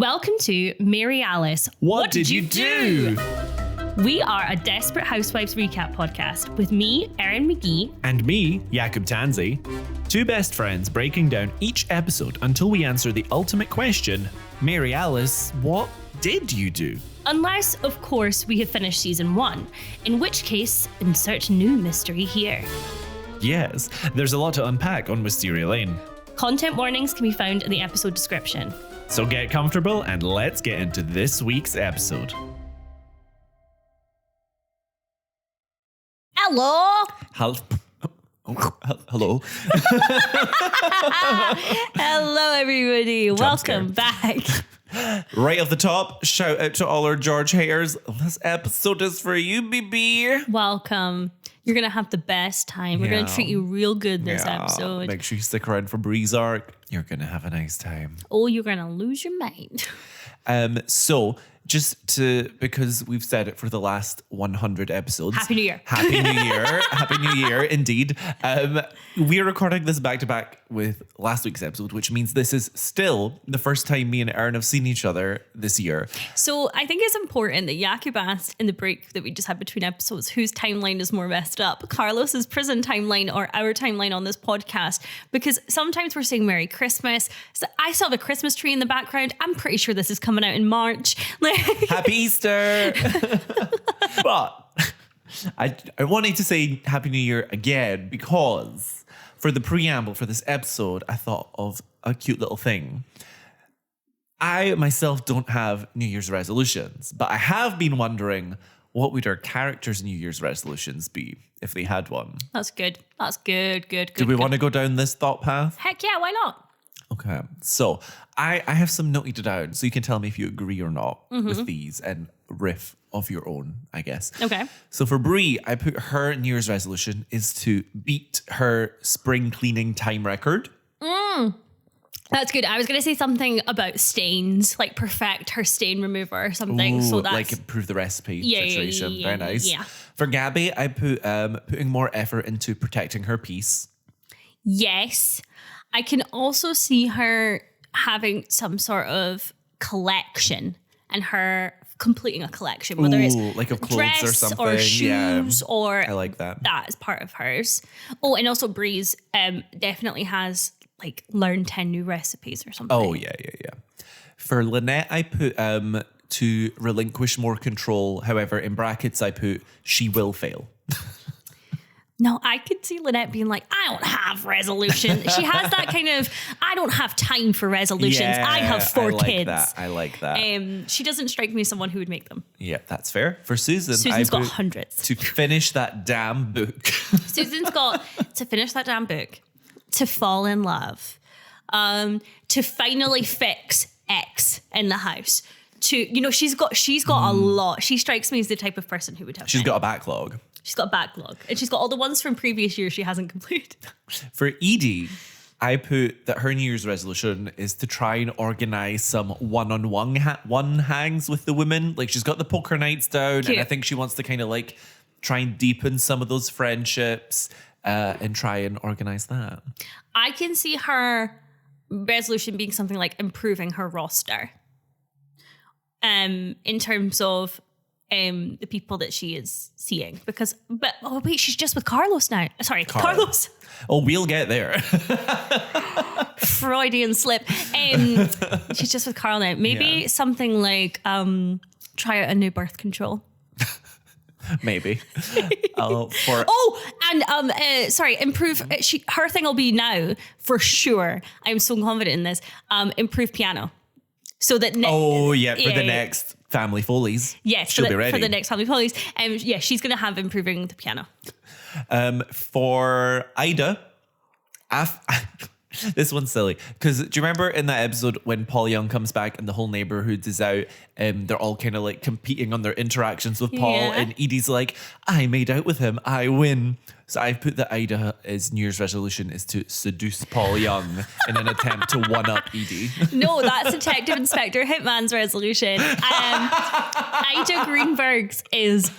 Welcome to Mary Alice. What did you do? We are a Desperate Housewives recap podcast with me, Erin McGee. And me, Jakub Tansey. Two best friends breaking down each episode until we answer the ultimate question, Mary Alice, what did you do? Unless, of course, we have finished season 1, in which case, insert new mystery here. Yes, there's a lot to unpack on Wisteria Lane. Content warnings can be found in the episode description. So get comfortable and let's get into this week's episode. Hello! Hello. Hello, everybody. Welcome back. Right off the top, shout out to all our George haters. This episode is for you, baby. Welcome. You're going to have the best time. We're going to treat you real good this episode. Make sure you stick around for Bree's arc. You're going to have a nice time. Oh, you're going to lose your mind. So because we've said it for the last 100 episodes. Happy New Year. Happy New Year. Happy New Year, indeed. We're recording this back to back with last week's episode, which means this is still the first time me and Erin have seen each other this year. So I think it's important that Jakub asked in the break that we just had between episodes whose timeline is more messed up, Carlos's prison timeline or our timeline on this podcast, because sometimes we're saying Merry Christmas. So I saw the Christmas tree in the background. I'm pretty sure this is coming out in March. Happy Easter. But I wanted to say Happy New Year again because for the preamble for this episode, I thought of a cute little thing. I myself don't have New Year's resolutions, but I have been wondering what would our characters' New Year's resolutions be if they had one. That's good. That's good. Do we want to go down this thought path? Heck yeah, why not? Okay, so I have some noted down, so you can tell me if you agree or not with these and riff of your own, I guess. Okay. So for Bree, I put her New Year's resolution is to beat her spring cleaning time record. That's good. I was going to say something about stains, like perfect her stain remover or something. Ooh, so that's like improve the recipe situation. Yeah, Very nice. yeah. For Gabby, I put putting more effort into protecting her peace. Yes. I can also see her having some sort of collection and her completing a collection, whether it's like of clothes dress or something, or shoes or I like that. That is part of hers. Oh, and also Bree's definitely has like learned 10 new recipes or something. Oh yeah. For Lynette, I put to relinquish more control. However, in brackets, I put she will fail. No, I could see Lynette being like, I don't have resolutions. She has that kind of, I don't have time for resolutions. Yeah, I have 4 kids. I like that. She doesn't strike me as someone who would make them. Yeah, that's fair. For Susan, Susan's I got put hundreds. to finish that damn book. Susan's got to finish that damn book, to fall in love, to finally fix X in the house. She's got a lot. She strikes me as the type of person who would have. She's got a backlog. She's got a backlog. And she's got all the ones from previous years she hasn't completed. For Edie, I put that her New Year's resolution is to try and organize some one-on-one hangs with the women. Like she's got the poker nights down, Cute. and I think she wants to kind of like try and deepen some of those friendships and try and organize that. I can see her resolution being something like improving her roster. In terms of the people that she is seeing, she's just with Carlos now. Sorry, Carlos. Oh, we'll get there. Freudian slip. She's just with Carl now. Maybe something like try out a new birth control. Maybe. Improve. Her thing will be now for sure. I'm so confident in this. Improve piano, so that for the next Family Follies. Yes, she'll be ready for the next Family Follies. She's going to have improving the piano. For Ida, this one's silly because do you remember in that episode when Paul Young comes back and the whole neighborhood is out and they're all kind of like competing on their interactions with Paul and Edie's like, I made out with him, I win. So I've put that Ida's New Year's resolution is to seduce Paul Young in an attempt to one-up Edie. No, that's Detective Inspector Hitman's resolution. Ida Greenberg's is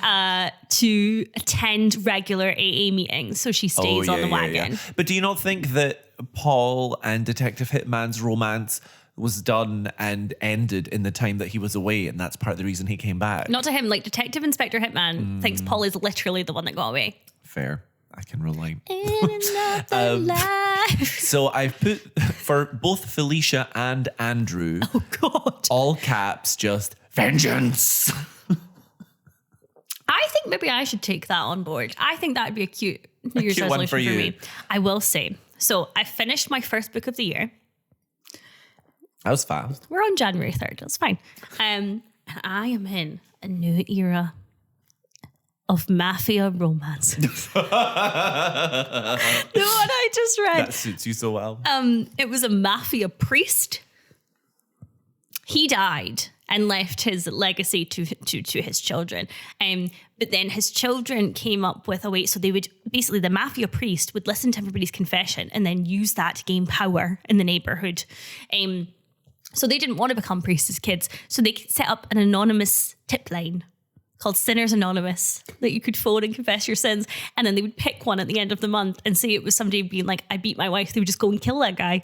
to attend regular AA meetings so she stays on the wagon. But do you not think that Paul and Detective Hitman's romance was done and ended in the time that he was away, and that's part of the reason he came back. Not to him, like Detective Inspector Hitman thinks Paul is literally the one that got away. Fair. I can relate. In another life. So I've put for both Felicia and Andrew, Oh God. all caps, just vengeance. I think maybe I should take that on board. I think that would be a cute New Year's cute one for resolution for you. me. I will say. So I finished my first book of the year. That was fast. We're on January 3rd. That's fine. And I am in a new era of mafia romance. The one I just read. That suits you so well. It was a mafia priest. He died and left his legacy to his children. But then his children came up with a way, so they would basically, the mafia priest would listen to everybody's confession and then use that to gain power in the neighborhood. So they didn't want to become priests as kids. So they set up an anonymous tip line called Sinners Anonymous that you could phone and confess your sins. And then they would pick one at the end of the month and say it was somebody being like, I beat my wife. They would just go and kill that guy.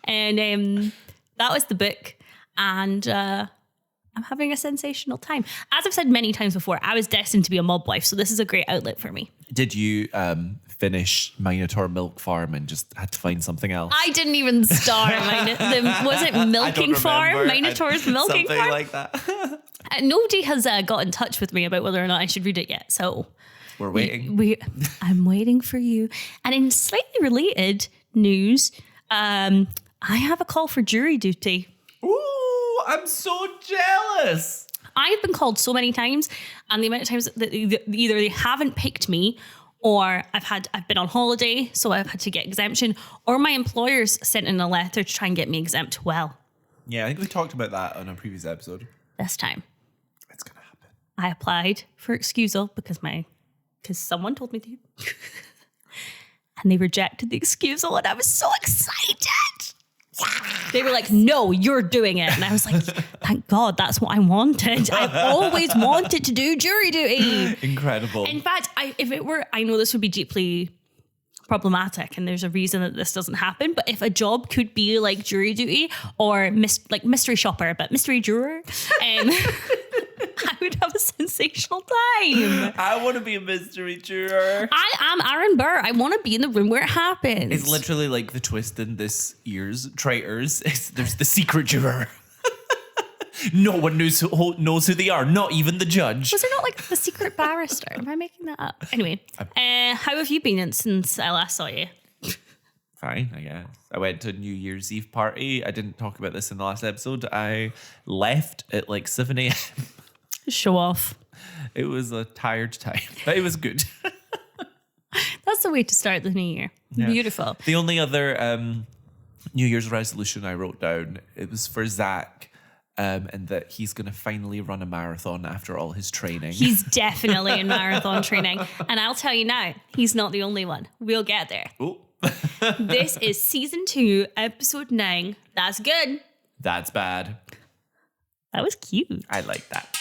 And that was the book. And I'm having a sensational time. As I've said many times before, I was destined to be a mob wife. So this is a great outlet for me. Did you finish Minotaur Milk Farm and just had to find something else? I didn't even start. Was it Milking Farm? Minotaur's Milking Something Farm? like that. Nobody has got in touch with me about whether or not I should read it yet. So We're waiting. I'm waiting for you. And in slightly related news, I have a call for jury duty. Ooh, I'm so jealous. I've been called so many times, and the amount of times that either they haven't picked me, or I've been on holiday, so I've had to get exemption, or my employers sent in a letter to try and get me exempt. Well, Yeah, I think we talked about that on a previous episode. this time It's going to happen. I applied for excusal because someone told me to. And they rejected the excusal, and I was so excited. They were like, no, you're doing it. And I was like, thank God, that's what I wanted. I've always wanted to do jury duty. Incredible. In fact, I know this would be deeply problematic and there's a reason that this doesn't happen, but if a job could be like jury duty or like mystery shopper, but mystery juror, I would have a sensational time. I want to be a mystery juror. I am Aaron Burr. I want to be in the room where it happens. It's literally like the twist in this year's Traitors. There's the secret juror. No one knows who they are, not even the judge. Was there not like the secret barrister? Am I making that up? Anyway, how have you been since I last saw you? Fine, I guess. I went to a New Year's Eve party. I didn't talk about this in the last episode. I left at like 7 a.m. Show off. It was a tired time, but it was good. That's the way to start the new year. Yeah. Beautiful. The only other New Year's resolution I wrote down, it was for Zach. And that he's going to finally run a marathon after all his training. He's definitely in marathon training. And I'll tell you now, he's not the only one. We'll get there. Oh. This is season 2, episode 9. That's good. That's bad. That was cute. I like that.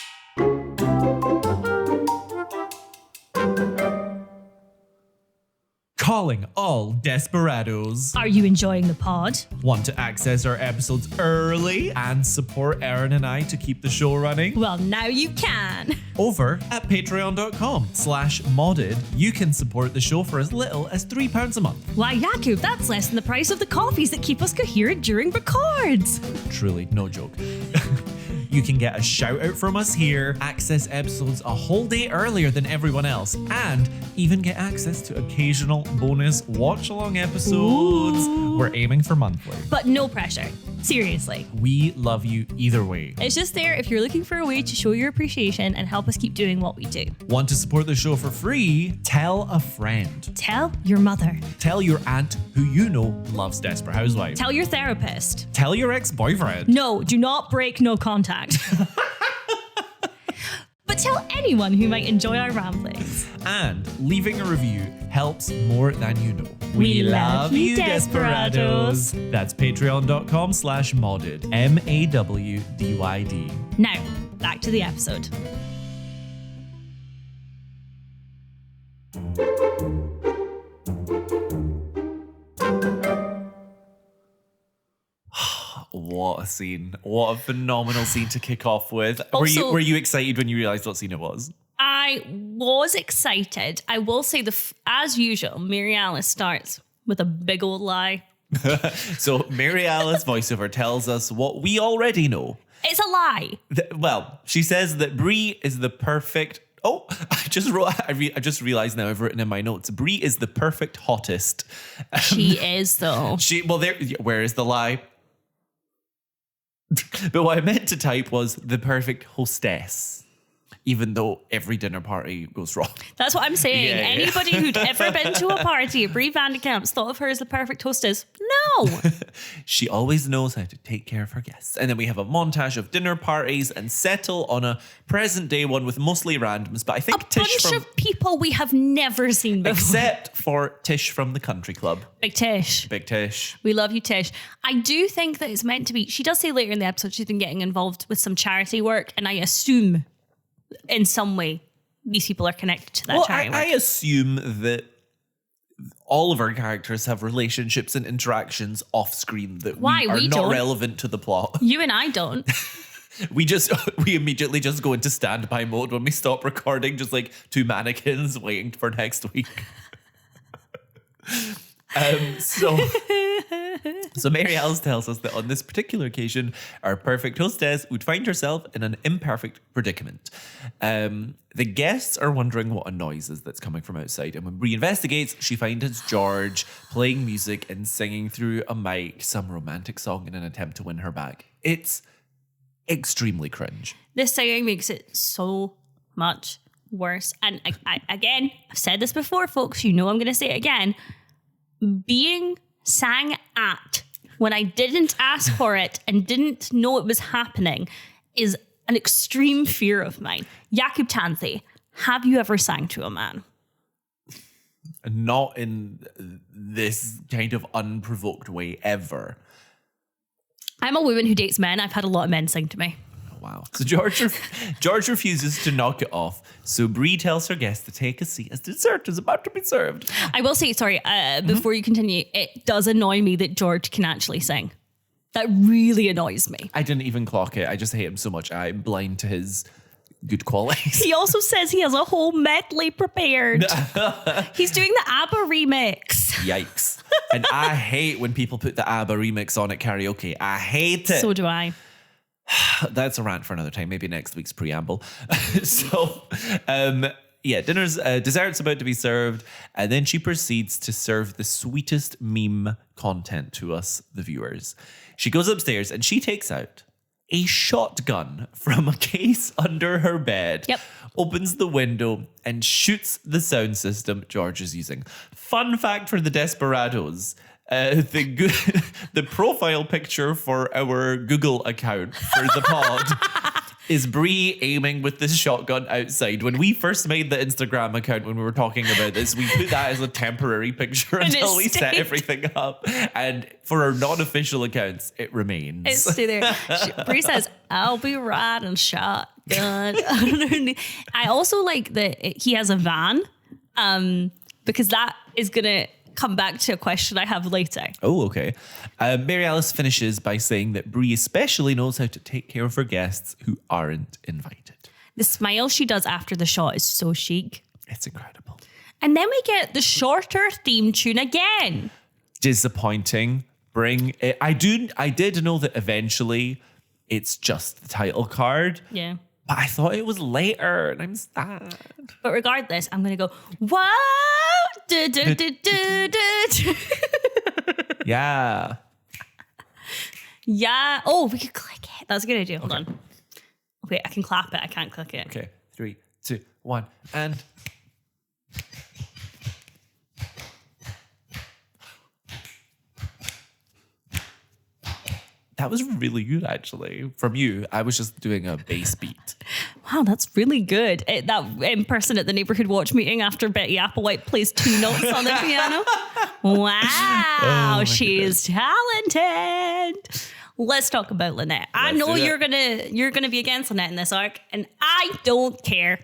Calling all desperados. Are you enjoying the pod? Want to access our episodes early and support Erin and I to keep the show running? Well, now you can. Over at patreon.com/modded, you can support the show for as little as £3 a month. Why, Jakub, that's less than the price of the coffees that keep us coherent during records. Truly, no joke. You can get a shout out from us here, access episodes a whole day earlier than everyone else, and even get access to occasional bonus watch along episodes. Ooh. We're aiming for monthly. But no pressure. Seriously. We love you either way. It's just there if you're looking for a way to show your appreciation and help us keep doing what we do. Want to support the show for free? Tell a friend. Tell your mother. Tell your aunt who you know loves Desperate Housewives. Tell your therapist. Tell your ex-boyfriend. No, do not break no contact. But tell anyone who might enjoy our ramblings. And leaving a review helps more than you know. We love you, desperados. That's patreon.com/modded. MAWDYD. Now, back to the episode. scene. What a phenomenal scene to kick off with. Also, were you excited when you realised what scene it was? I was excited. I will say, as usual, Mary Alice starts with a big old lie. So Mary Alice voiceover tells us what we already know. It's a lie. Well, she says that Brie is the perfect... Oh, I just realized now I've written in my notes. Brie is the perfect hottest. She is, though. Where is the lie? But what I meant to type was the perfect hostess. Even though every dinner party goes wrong. That's what I'm saying. Yeah. Anybody who'd ever been to a party at Brie Vandekamp's thought of her as the perfect hostess. No. She always knows how to take care of her guests. And then we have a montage of dinner parties and settle on a present day one with mostly randoms. But I think Bunch of people we have never seen before. Except for Tish from the country club. Big Tish. Big Tish. We love you, Tish. I do think that it's meant to be... She does say later in the episode she's been getting involved with some charity work. And I assume... in some way, these people are connected to that charity work. I assume that all of our characters have relationships and interactions off screen that are not relevant to the plot. You and I don't. We immediately just go into standby mode when we stop recording, just like two mannequins waiting for next week. So Mary Alice tells us that on this particular occasion, our perfect hostess would find herself in an imperfect predicament. The guests are wondering what a noise is that's coming from outside. And when Brie investigates, she finds it's George playing music and singing through a mic some romantic song in an attempt to win her back. It's extremely cringe. This singing makes it so much worse. And again, I've said this before, folks. You know I'm going to say it again. Being sang at when I didn't ask for it and didn't know it was happening is an extreme fear of mine. Jakub Tanthi, have you ever sang to a man? Not in this kind of unprovoked way ever. I'm a woman who dates men. I've had a lot of men sing to me. Wow. So George refuses to knock it off. So Brie tells her guests to take a seat as dessert is about to be served. I will say, sorry, before you continue, it does annoy me that George can actually sing. That really annoys me. I didn't even clock it. I just hate him so much. I'm blind to his good qualities. He also says he has a whole medley prepared. He's doing the ABBA remix. Yikes. And I hate when people put the ABBA remix on at karaoke. I hate it. So do I. That's a rant for another time, maybe next week's preamble. Dessert's about to be served, and then she proceeds to serve the sweetest meme content to us, the viewers. She goes upstairs and she takes out a shotgun from a case under her bed, opens the window and shoots the sound system George is using. Fun fact for the Desperados. The profile picture for our Google account for the pod is Brie aiming with this shotgun outside. When we first made the Instagram account, when we were talking about this, we put that as a temporary picture until we set everything up. And for our non-official accounts, it remains. It's still there. Brie says, I'll be riding shotgun. I also like that he has a van because that is going to come back to a question I have later. Oh, okay. Mary Alice finishes by saying that Brie especially knows how to take care of her guests who aren't invited. The smile she does after the shot is so chic. It's incredible. And then we get the shorter theme tune again. Disappointing. Bring it. I did know that eventually it's just the title card. Yeah. But I thought it was later, and I'm sad. But regardless, I'm going to go, wow! Yeah. Yeah. Oh, we could click it. That's a good idea. Hold on. Wait, I can clap it. I can't click it. Okay. 3, 2, 1, and... That was really good, actually. From you, I was just doing a bass beat. Wow, that's really good. That person at the neighborhood watch meeting after Betty Applewhite plays 2 notes on the piano. Wow, she is talented. Let's talk about Lynette. I know you're gonna be against Lynette in this arc, and I don't care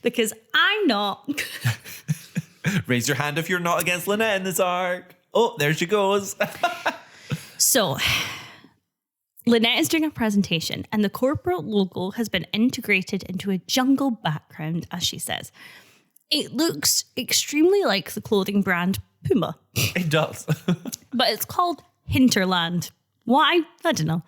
because I'm not. Raise your hand if you're not against Lynette in this arc. Oh, there she goes. So, Lynette is doing a presentation and the corporate logo has been integrated into a jungle background, as she says. It looks extremely like the clothing brand Puma. It does. But it's called Hinterland. Why? I don't know.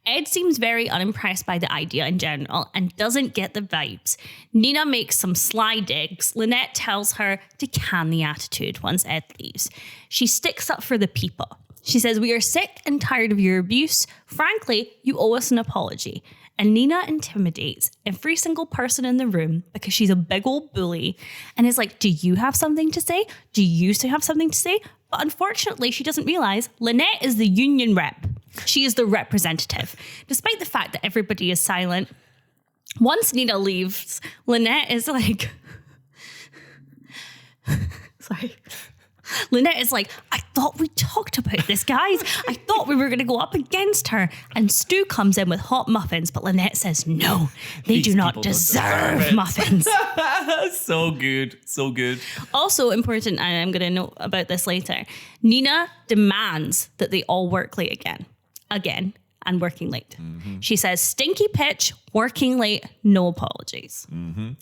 Ed seems very unimpressed by the idea in general and doesn't get the vibes. Nina makes some sly digs. Lynette tells her to can the attitude once Ed leaves. She sticks up for the people. She says, "We are sick and tired of your abuse. Frankly, you owe us an apology." And Nina intimidates every single person in the room because she's a big old bully and is like, "Do you have something to say? Do you still have something to say?" But unfortunately, she doesn't realize Lynette is the union rep. She is the representative, despite the fact that everybody is silent. Once Nina leaves, Lynette is like, sorry. Lynette is like, "I thought we talked about this, guys. I thought we were going to go up against her." And Stu comes in with hot muffins, but Lynette says, "No, they do not deserve muffins." So good. So good. Also important, and I'm going to note about this later, Nina demands that they all work late again, and working late. Mm-hmm. She says, "Stinky pitch, working late, no apologies." Mm-hmm.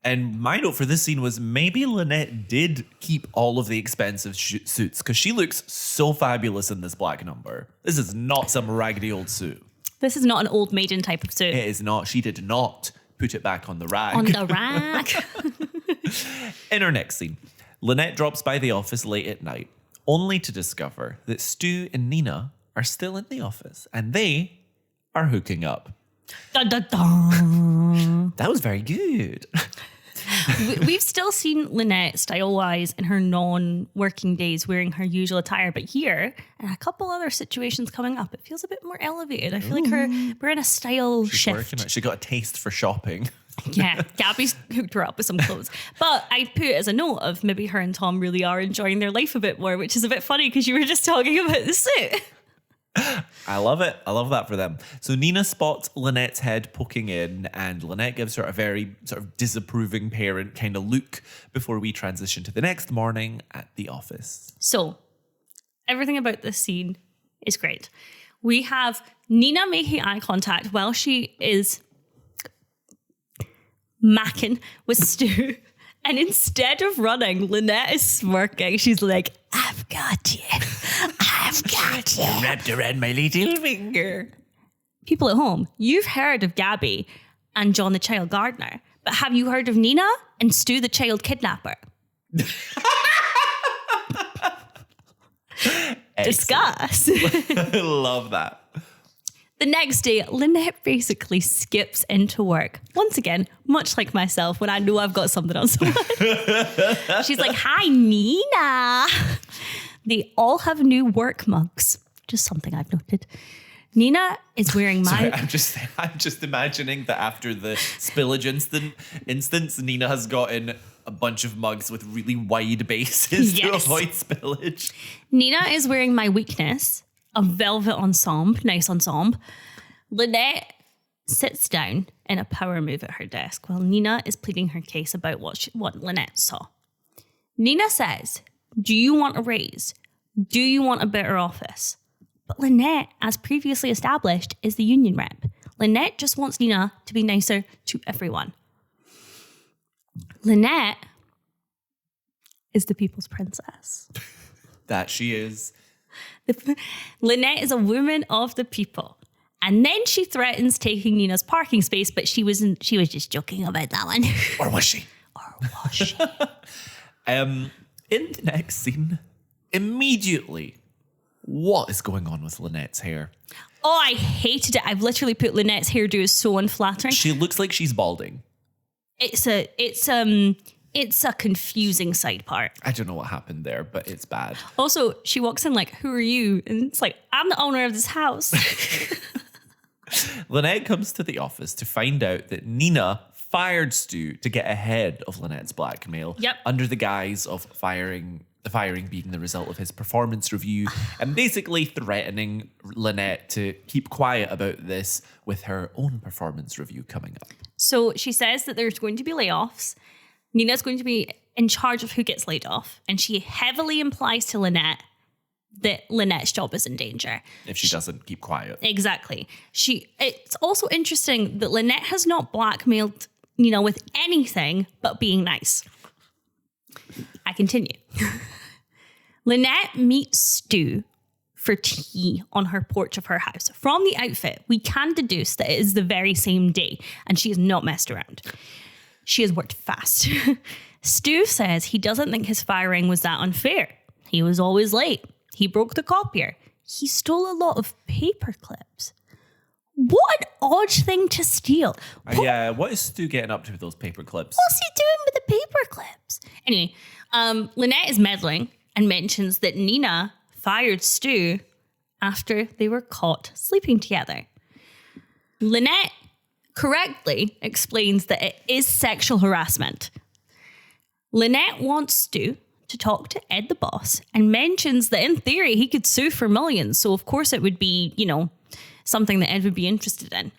And my note for this scene was maybe Lynette did keep all of the expensive suits because she looks so fabulous in this black number. This is not some raggedy old suit. This is not an old maiden type of suit. It is not. She did not put it back on the rack. On the rack. In our next scene, Lynette drops by the office late at night, only to discover that Stu and Nina are still in the office and they are hooking up. Dun, dun, dun. That was very good. We've still seen Lynette style-wise in her non-working days wearing her usual attire, but here, and a couple other situations coming up, it feels a bit more elevated. I feel like we're in a style shift. She got a taste for shopping. Yeah, Gabby's hooked her up with some clothes. But I put it as a note of maybe her and Tom really are enjoying their life a bit more, which is a bit funny because you were just talking about the suit. I love it. I love that for them. So Nina spots Lynette's head poking in and Lynette gives her a very sort of disapproving parent kind of look before we transition to the next morning at the office. So everything about this scene is great. We have Nina making eye contact while she is macking with Stu. And instead of running, Lynette is smirking. She's like, "I've got you. I've got you." Wrapped around my little finger. People at home, you've heard of Gabby and John the child gardener, but have you heard of Nina and Stu the child kidnapper? Discuss. I love that. The next day, Lynette basically skips into work. Once again, much like myself, when I know I've got something on someone. She's like, "Hi, Nina." They all have new work mugs. Just something I've noted. Nina is wearing my... Sorry, I'm just imagining that after the spillage instance, Nina has gotten a bunch of mugs with really wide bases to avoid spillage. Nina is wearing my weakness, a velvet ensemble, nice ensemble. Lynette sits down in a power move at her desk while Nina is pleading her case about what Lynette saw. Nina says, "Do you want a raise? Do you want a better office?" But Lynette, as previously established, is the union rep. Lynette just wants Nina to be nicer to everyone. Lynette is the people's princess. That she is. Lynette is a woman of the people. And then she threatens taking Nina's parking space, but she was just joking about that one. Or was she? In the next scene, immediately, what is going on with Lynette's hair? Oh, I hated it. I've literally put Lynette's hairdo is so unflattering. She looks like she's balding. It's a confusing side part. I don't know what happened there, but it's bad. Also, she walks in like, "Who are you?" And it's like, "I'm the owner of this house." Lynette comes to the office to find out that Nina fired Stu to get ahead of Lynette's blackmail. Yep. Under the guise of the firing being the result of his performance review and basically threatening Lynette to keep quiet about this with her own performance review coming up. So she says that there's going to be layoffs. Nina's going to be in charge of who gets laid off. And she heavily implies to Lynette that Lynette's job is in danger. If she doesn't keep quiet. Exactly. It's also interesting that Lynette has not blackmailed Nina with anything but being nice. I continue. Lynette meets Stu for tea on her porch of her house. From the outfit, we can deduce that it is the very same day, and she has not messed around. She has worked fast. Stu says he doesn't think his firing was that unfair. He was always late. He broke the copier. He stole a lot of paper clips. What an odd thing to steal. Yeah, what is Stu getting up to with those paper clips? What's he doing with the paper clips? Anyway, Lynette is meddling and mentions that Nina fired Stu after they were caught sleeping together. Lynette correctly explains that it is sexual harassment. Lynette wants Stu to talk to Ed the boss and mentions that in theory he could sue for millions. So of course it would be, something that Ed would be interested in.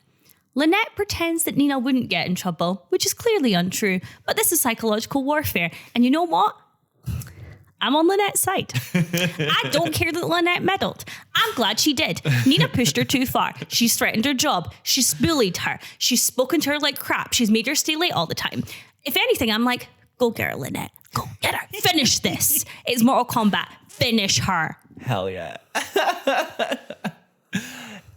Lynette pretends that Nina wouldn't get in trouble, which is clearly untrue, but this is psychological warfare. And you know what? I'm on Lynette's side. I don't care that Lynette meddled. I'm glad she did. Nina pushed her too far. She's threatened her job. She's bullied her. She's spoken to her like crap. She's made her stay late all the time. If anything, I'm like, go get her, Lynette. Go get her. Finish this. It's Mortal Kombat. Finish her. Hell yeah.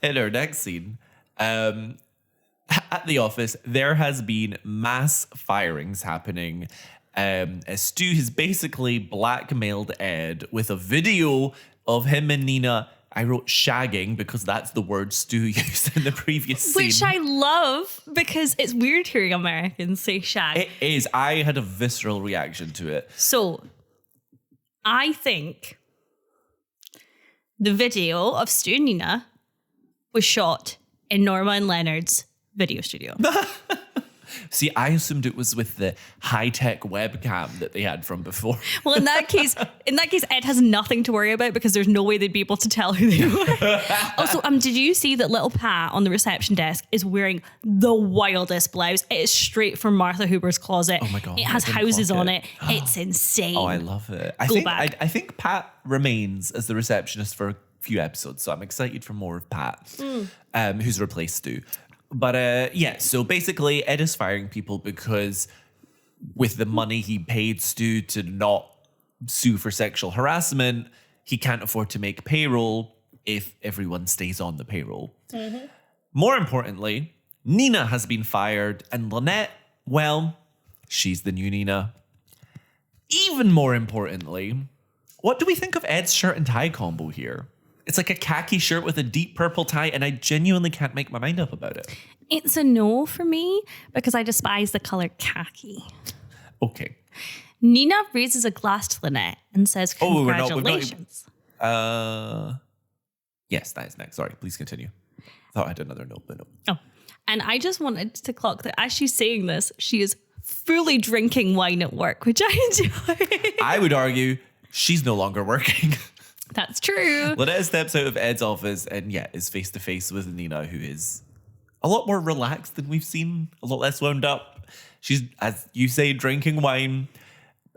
In our next scene, at the office, there has been mass firings happening. As Stu has basically blackmailed Ed with a video of him and Nina. I wrote shagging because that's the word Stu used in the previous scene. Which I love because it's weird hearing Americans say shag. It is. I had a visceral reaction to it. So, I think the video of Stu and Nina was shot in Norma and Leonard's video studio. See, I assumed it was with the high-tech webcam that they had from before. Well, in that case, Ed has nothing to worry about because there's no way they'd be able to tell who they were. Also, did you see that little Pat on the reception desk is wearing the wildest blouse? It is straight from Martha Hooper's closet. Oh my God. It has houses on it. It's insane. Oh, I love it. I think Pat remains as the receptionist for a few episodes, so I'm excited for more of Pat, who's replaced Stu. But so basically Ed is firing people because with the money he paid Stu to not sue for sexual harassment, he can't afford to make payroll if everyone stays on the payroll. Mm-hmm. More importantly, Nina has been fired and Lynette, well, she's the new Nina. Even more importantly, what do we think of Ed's shirt and tie combo here? It's like a khaki shirt with a deep purple tie, and I genuinely can't make my mind up about it. It's a no for me because I despise the color khaki. Okay. Nina raises a glass to Lynette and says, congratulations. Yes, that is next. Sorry, please continue. I thought I had another note, but no. Oh, and I just wanted to clock that as she's saying this, she is fully drinking wine at work, which I enjoy. I would argue she's no longer working. That's true. Lynette steps out of Ed's office and is face to face with Nina, who is a lot more relaxed than we've seen, a lot less wound up. She's, as you say, drinking wine,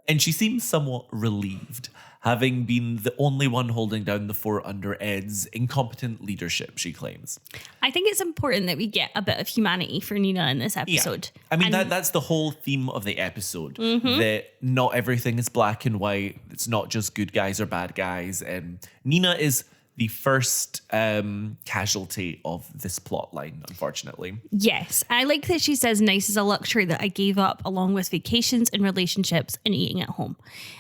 and she seems somewhat relieved, having been the only one holding down the fort under Ed's incompetent leadership, she claims. I think it's important that we get a bit of humanity for Nina in this episode. Yeah. I mean, that's the whole theme of the episode, that not everything is black and white. It's not just good guys or bad guys. And Nina is the first casualty of this plot line, unfortunately. Yes. I like that she says nice is a luxury that I gave up along with vacations and relationships and eating at home.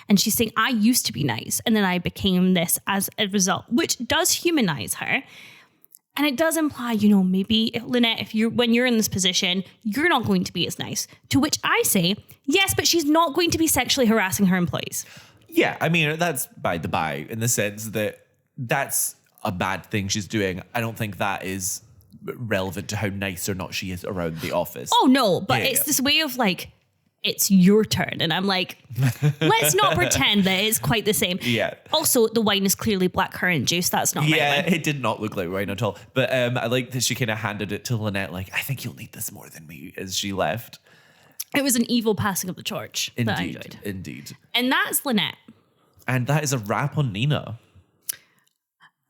And she's saying, I used to be nice and then I became this as a result, which does humanize her. And it does imply, maybe Lynette, when you're in this position, you're not going to be as nice. To which I say, yes, but she's not going to be sexually harassing her employees. Yeah, I mean, that's by the by in the sense that that's a bad thing she's doing. I don't think that is relevant to how nice or not she is around the office. Oh, no, but it's this way of like, it's your turn. And I'm like, let's not pretend that it's quite the same. Yeah. Also, the wine is clearly blackcurrant juice. That's not right. Yeah, it did not look like wine at all. But I like that she kind of handed it to Lynette, like, I think you'll need this more than me, as she left. It was an evil passing of the torch that I enjoyed. Indeed. And that's Lynette. And that is a wrap on Nina.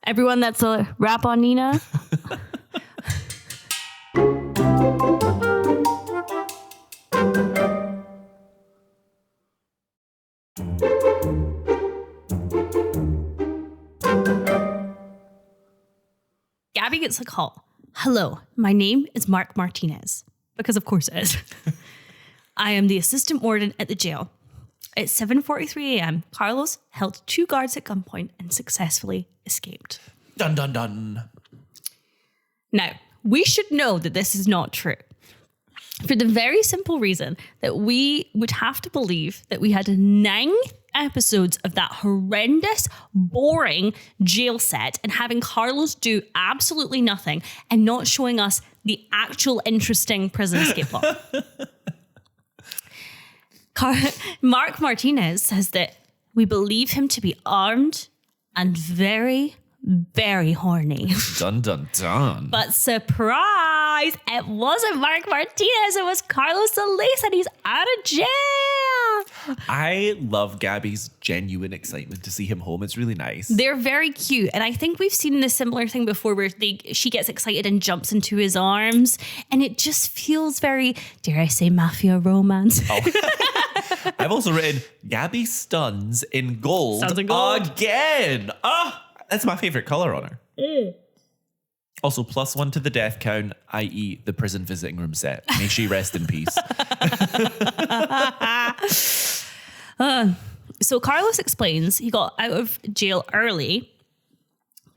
Everyone that's a rap on Nina. Gabby gets a call. Hello, my name is Mark Martinez. Because of course it is. I am the assistant warden at the jail. At 7:43 a.m., Carlos held 2 guards at gunpoint and successfully escaped. Dun, dun, dun. Now, we should know that this is not true. For the very simple reason that we would have to believe that we had 9 episodes of that horrendous, boring jail set and having Carlos do absolutely nothing and not showing us the actual interesting prison escape plot. Mark Martinez says that we believe him to be armed and very, very horny. Dun, dun, dun. But surprise, it wasn't Mark Martinez, it was Carlos Solis, and he's out of jail. I love Gabby's genuine excitement to see him home. It's really nice. They're very cute. And I think we've seen this similar thing before where she gets excited and jumps into his arms. And it just feels very, dare I say, mafia romance. Oh. I've also written Gabby stuns in gold, again. That's my favorite color on her. Also, +1 to the death count, i.e. the prison visiting room set. May she rest in peace. So Carlos explains he got out of jail early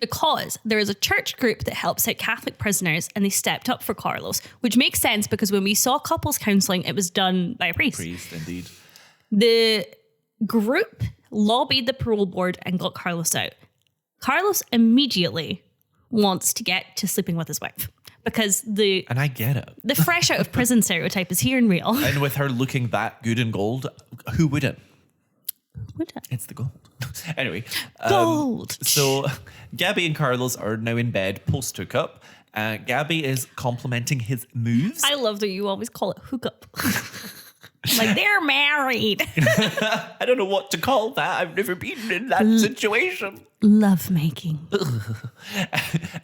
because there is a church group that helps out Catholic prisoners and they stepped up for Carlos, which makes sense because when we saw couples counseling, it was done by a priest. Priest, indeed. The group lobbied the parole board and got Carlos out. Carlos immediately wants to get to sleeping with his wife because and I get it. The fresh out of prison stereotype is here and real. And with her looking that good in gold, who wouldn't? It's the gold. Anyway. Gold. So Gabby and Carlos are now in bed post hookup. Gabby is complimenting his moves. I love that you always call it hookup. Like they're married. I don't know what to call that. I've never been in that situation. Love making.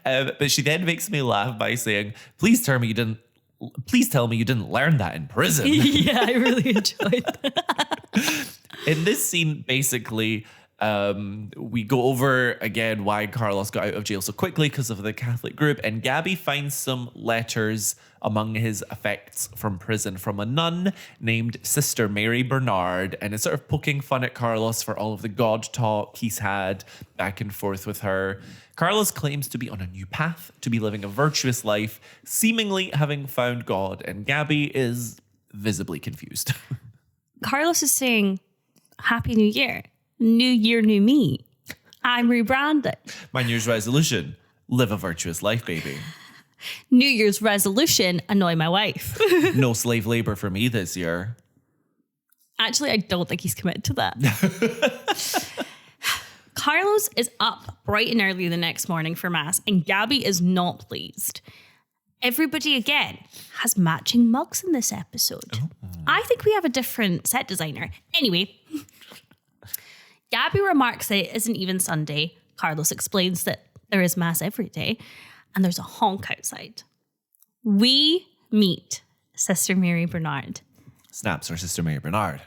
But she then makes me laugh by saying, please tell me you didn't learn that in prison. Yeah, I really enjoyed that. In this scene, basically, we go over again why Carlos got out of jail so quickly because of the Catholic group. And Gabby finds some letters among his effects from prison from a nun named Sister Mary Bernard. And it's sort of poking fun at Carlos for all of the God talk he's had back and forth with her. Carlos claims to be on a new path, to be living a virtuous life, seemingly having found God. And Gabby is visibly confused. Carlos is saying, Happy New Year. New year, new me. I'm rebranded. My New Year's resolution, live a virtuous life, baby. New Year's resolution, annoy my wife. No slave labor for me this year. Actually, I don't think he's committed to that. Carlos is up bright and early the next morning for mass, and Gabby is not pleased. Everybody, again, has matching mugs in this episode. Oh. I think we have a different set designer. Anyway, Gabby remarks that it isn't even Sunday. Carlos explains that there is mass every day, and there's a honk outside. We meet Sister Mary Bernard. Snaps our Sister Mary Bernard.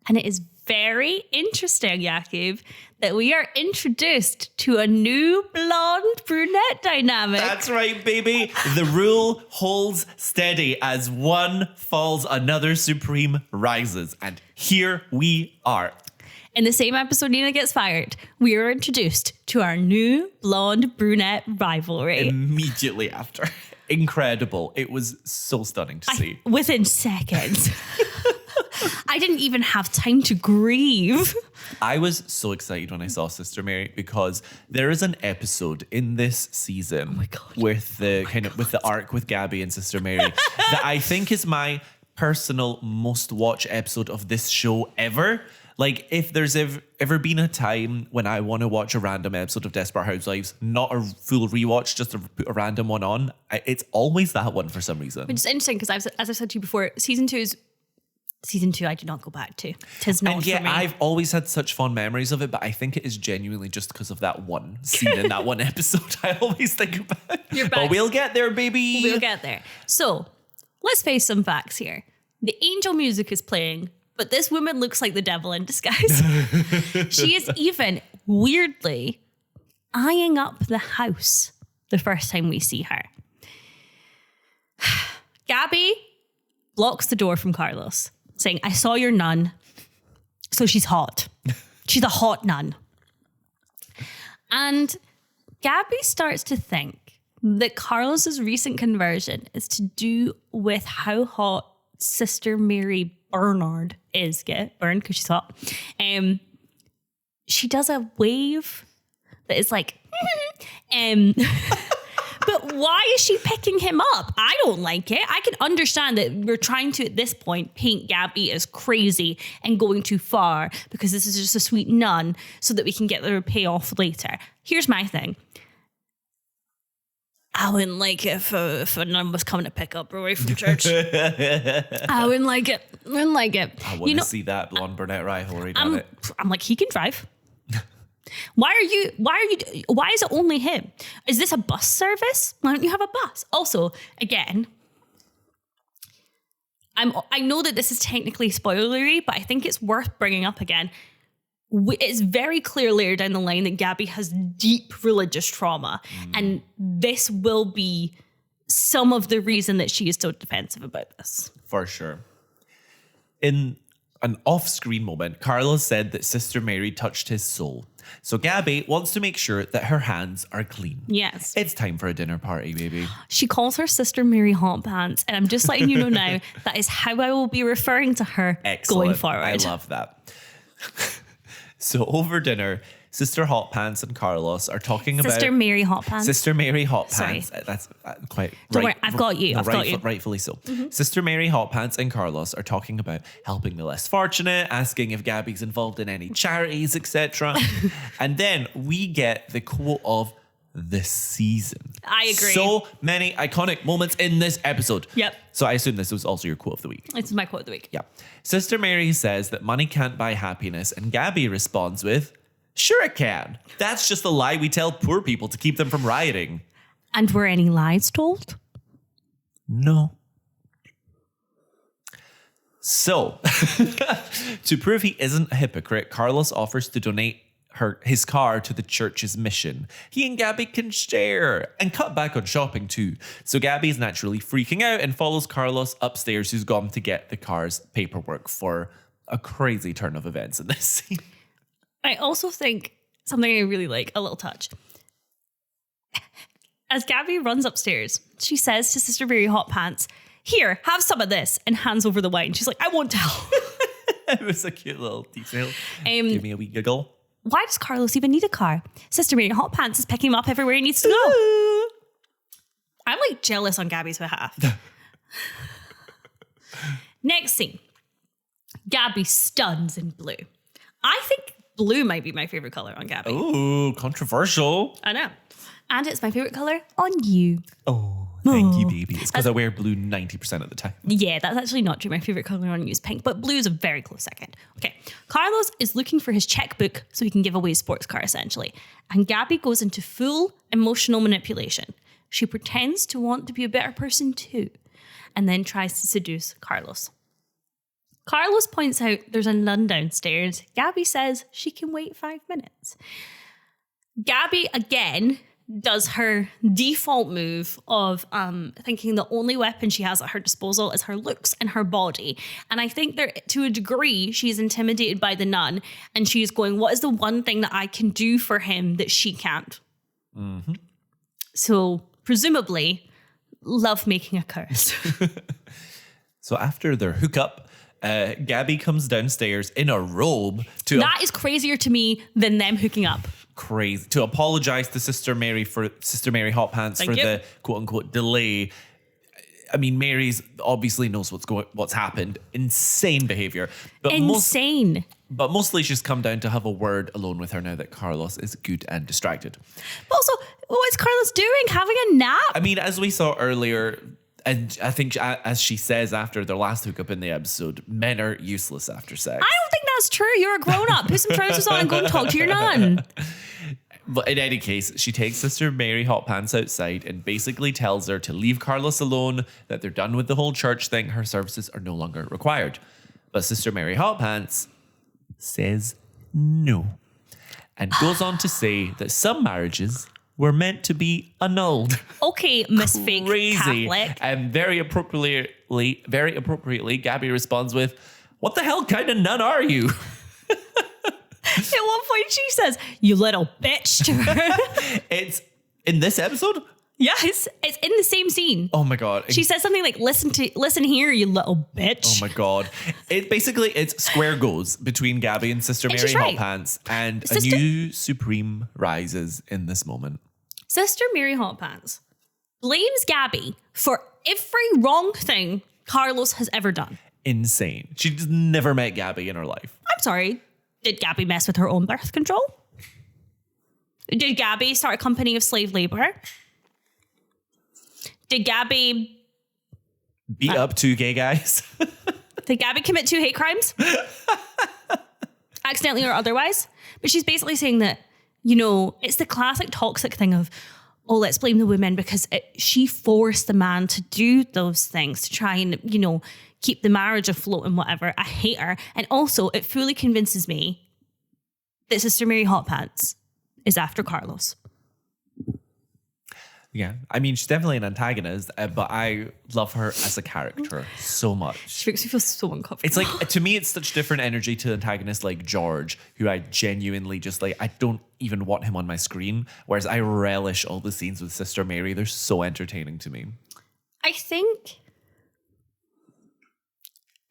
And it is very interesting, Jakub, that we are introduced to a new blonde brunette dynamic. That's right, baby. The rule holds steady. As one falls, another supreme rises. And here we are. In the same episode Nina gets fired, we are introduced to our new blonde brunette rivalry. Immediately after. Incredible. It was so stunning to see. Within seconds. I didn't even have time to grieve. I was so excited when I saw Sister Mary because there is an episode in this season with the arc with Gabby and Sister Mary that I think is my personal most watch episode of this show ever. Like, if there's ever been a time when I want to watch a random episode of Desperate Housewives, not a full rewatch, just to put a random one on, it's always that one for some reason. Which is interesting because, as I said to you before, season 2 is Season 2, I do not go back to. 'Tis not And for me. I've always had such fond memories of it, but I think it is genuinely just because of that one scene in that one episode I always think about. You're back. But we'll get there, baby. We'll get there. So, let's face some facts here. The angel music is playing, but this woman looks like the devil in disguise. She is even, weirdly, eyeing up the house the first time we see her. Gabby blocks the door from Carlos, saying, I saw your nun, so she's hot. She's a hot nun. And Gabby starts to think that Carlos's recent conversion is to do with how hot Sister Mary Bernard is. Get burned because she's hot. She does a wave that is like, but why is she picking him up? I don't like it. I can understand that we're trying to, at this point, paint Gabby as crazy and going too far because this is just a sweet nun so that we can get the payoff later. Here's my thing. I wouldn't like it if a nun was coming to pick up Rory from church. I wouldn't like it. I wouldn't like it. I want to see that blonde brunette rivalry. I'm like, he can drive. Why is it only him? Is this a bus service? Why don't you have a bus? Also, again, I know that this is technically spoilery, but I think it's worth bringing up again. It's very clear later down the line that Gabby has deep religious trauma, and this will be some of the reason that she is so defensive about this. For sure. In an off-screen moment, Carlos said that Sister Mary touched his soul. So Gabby wants to make sure that her hands are clean. Yes. It's time for a dinner party, baby. She calls her Sister Mary Hotpants, and I'm just letting you know now that is how I will be referring to her going forward. I love that. So over dinner, Sister Hotpants and Carlos are talking about... Sister Mary Hotpants. Sister Mary Hotpants. Sorry. That's quite... Don't worry, I've got you. Rightfully so. Mm-hmm. Sister Mary Hotpants and Carlos are talking about helping the less fortunate, asking if Gabby's involved in any charities, etc. And then we get the quote of the season. I agree. So many iconic moments in this episode. Yep. So I assume this was also your quote of the week. This is my quote of the week. Yeah. Sister Mary says that money can't buy happiness, and Gabby responds with, sure it can. That's just a lie we tell poor people to keep them from rioting. And were any lies told? No. So, to prove he isn't a hypocrite, Carlos offers to donate his car to the church's mission. He and Gabby can share and cut back on shopping too. So Gabby is naturally freaking out and follows Carlos upstairs, who's gone to get the car's paperwork for a crazy turn of events in this scene. I also think something I really like, a little touch. As Gabby runs upstairs, she says to Sister Mary Hotpants, here, have some of this, and hands over the wine. She's like, I won't tell. It was a cute little detail. Give me a wee giggle. Why does Carlos even need a car? Sister Mary Hotpants is picking him up everywhere he needs to go. I'm like jealous on Gabby's behalf. Next scene. Gabby stuns in blue. I think blue might be my favorite color on Gabby. Ooh, controversial. I know. And it's my favorite color on you. Oh, thank you, baby. It's because I wear blue 90% of the time. Yeah, that's actually not true. My favorite color on you is pink, but blue is a very close second. Okay. Carlos is looking for his checkbook so he can give away his sports car, essentially. And Gabby goes into full emotional manipulation. She pretends to want to be a better person too, and then tries to seduce Carlos. Carlos points out there's a nun downstairs. Gabby says she can wait 5 minutes. Gabby, again, does her default move of thinking the only weapon she has at her disposal is her looks and her body. And I think that to a degree, she's intimidated by the nun, and she's going, what is the one thing that I can do for him that she can't? Mm-hmm. So presumably, love making a curse. So after their hookup, Gabby comes downstairs in a robe to... That is crazier to me than them hooking up. Crazy. To apologize to Sister Mary Hotpants for the quote unquote delay. I mean, Mary's obviously knows what's happened. Insane behavior. But Insane. But mostly she's come down to have a word alone with her now that Carlos is good and distracted. But also, what is Carlos doing? Having a nap? I mean, as we saw earlier, And I think, as she says after their last hookup in the episode, men are useless after sex. I don't think that's true. You're a grown-up. Put some trousers on and go and talk to your nun. But in any case, she takes Sister Mary Hotpants outside and basically tells her to leave Carlos alone, that they're done with the whole church thing. Her services are no longer required. But Sister Mary Hotpants says no. And goes on to say that some marriages were meant to be annulled. Okay, Miss Fake Catholic. And very appropriately, Gabby responds with, "What the hell kind of nun are you?" At one point she says, "You little bitch," to her. It's in this episode? Yes, it's in the same scene. Oh my God. She says something like, listen here, you little bitch. Oh my God. It's square goes between Gabby and Sister Mary Hotpants, and a new supreme rises in this moment. Sister Mary Hotpants blames Gabby for every wrong thing Carlos has ever done. Insane. She's never met Gabby in her life. I'm sorry. Did Gabby mess with her own birth control? Did Gabby start a company of slave labor? Did Gabby beat up 2 gay guys? Did Gabby commit 2 hate crimes? Accidentally or otherwise? But she's basically saying that, it's the classic toxic thing of, oh, let's blame the women because she forced the man to do those things to try and, keep the marriage afloat and whatever. I hate her. And also, it fully convinces me that Sister Mary Hotpants is after Carlos. Yeah, I mean, she's definitely an antagonist, but I love her as a character so much. She makes me feel so uncomfortable. It's like, to me, it's such different energy to antagonists like George, who I genuinely just I don't even want him on my screen, whereas I relish all the scenes with Sister Mary. They're so entertaining to me. I think,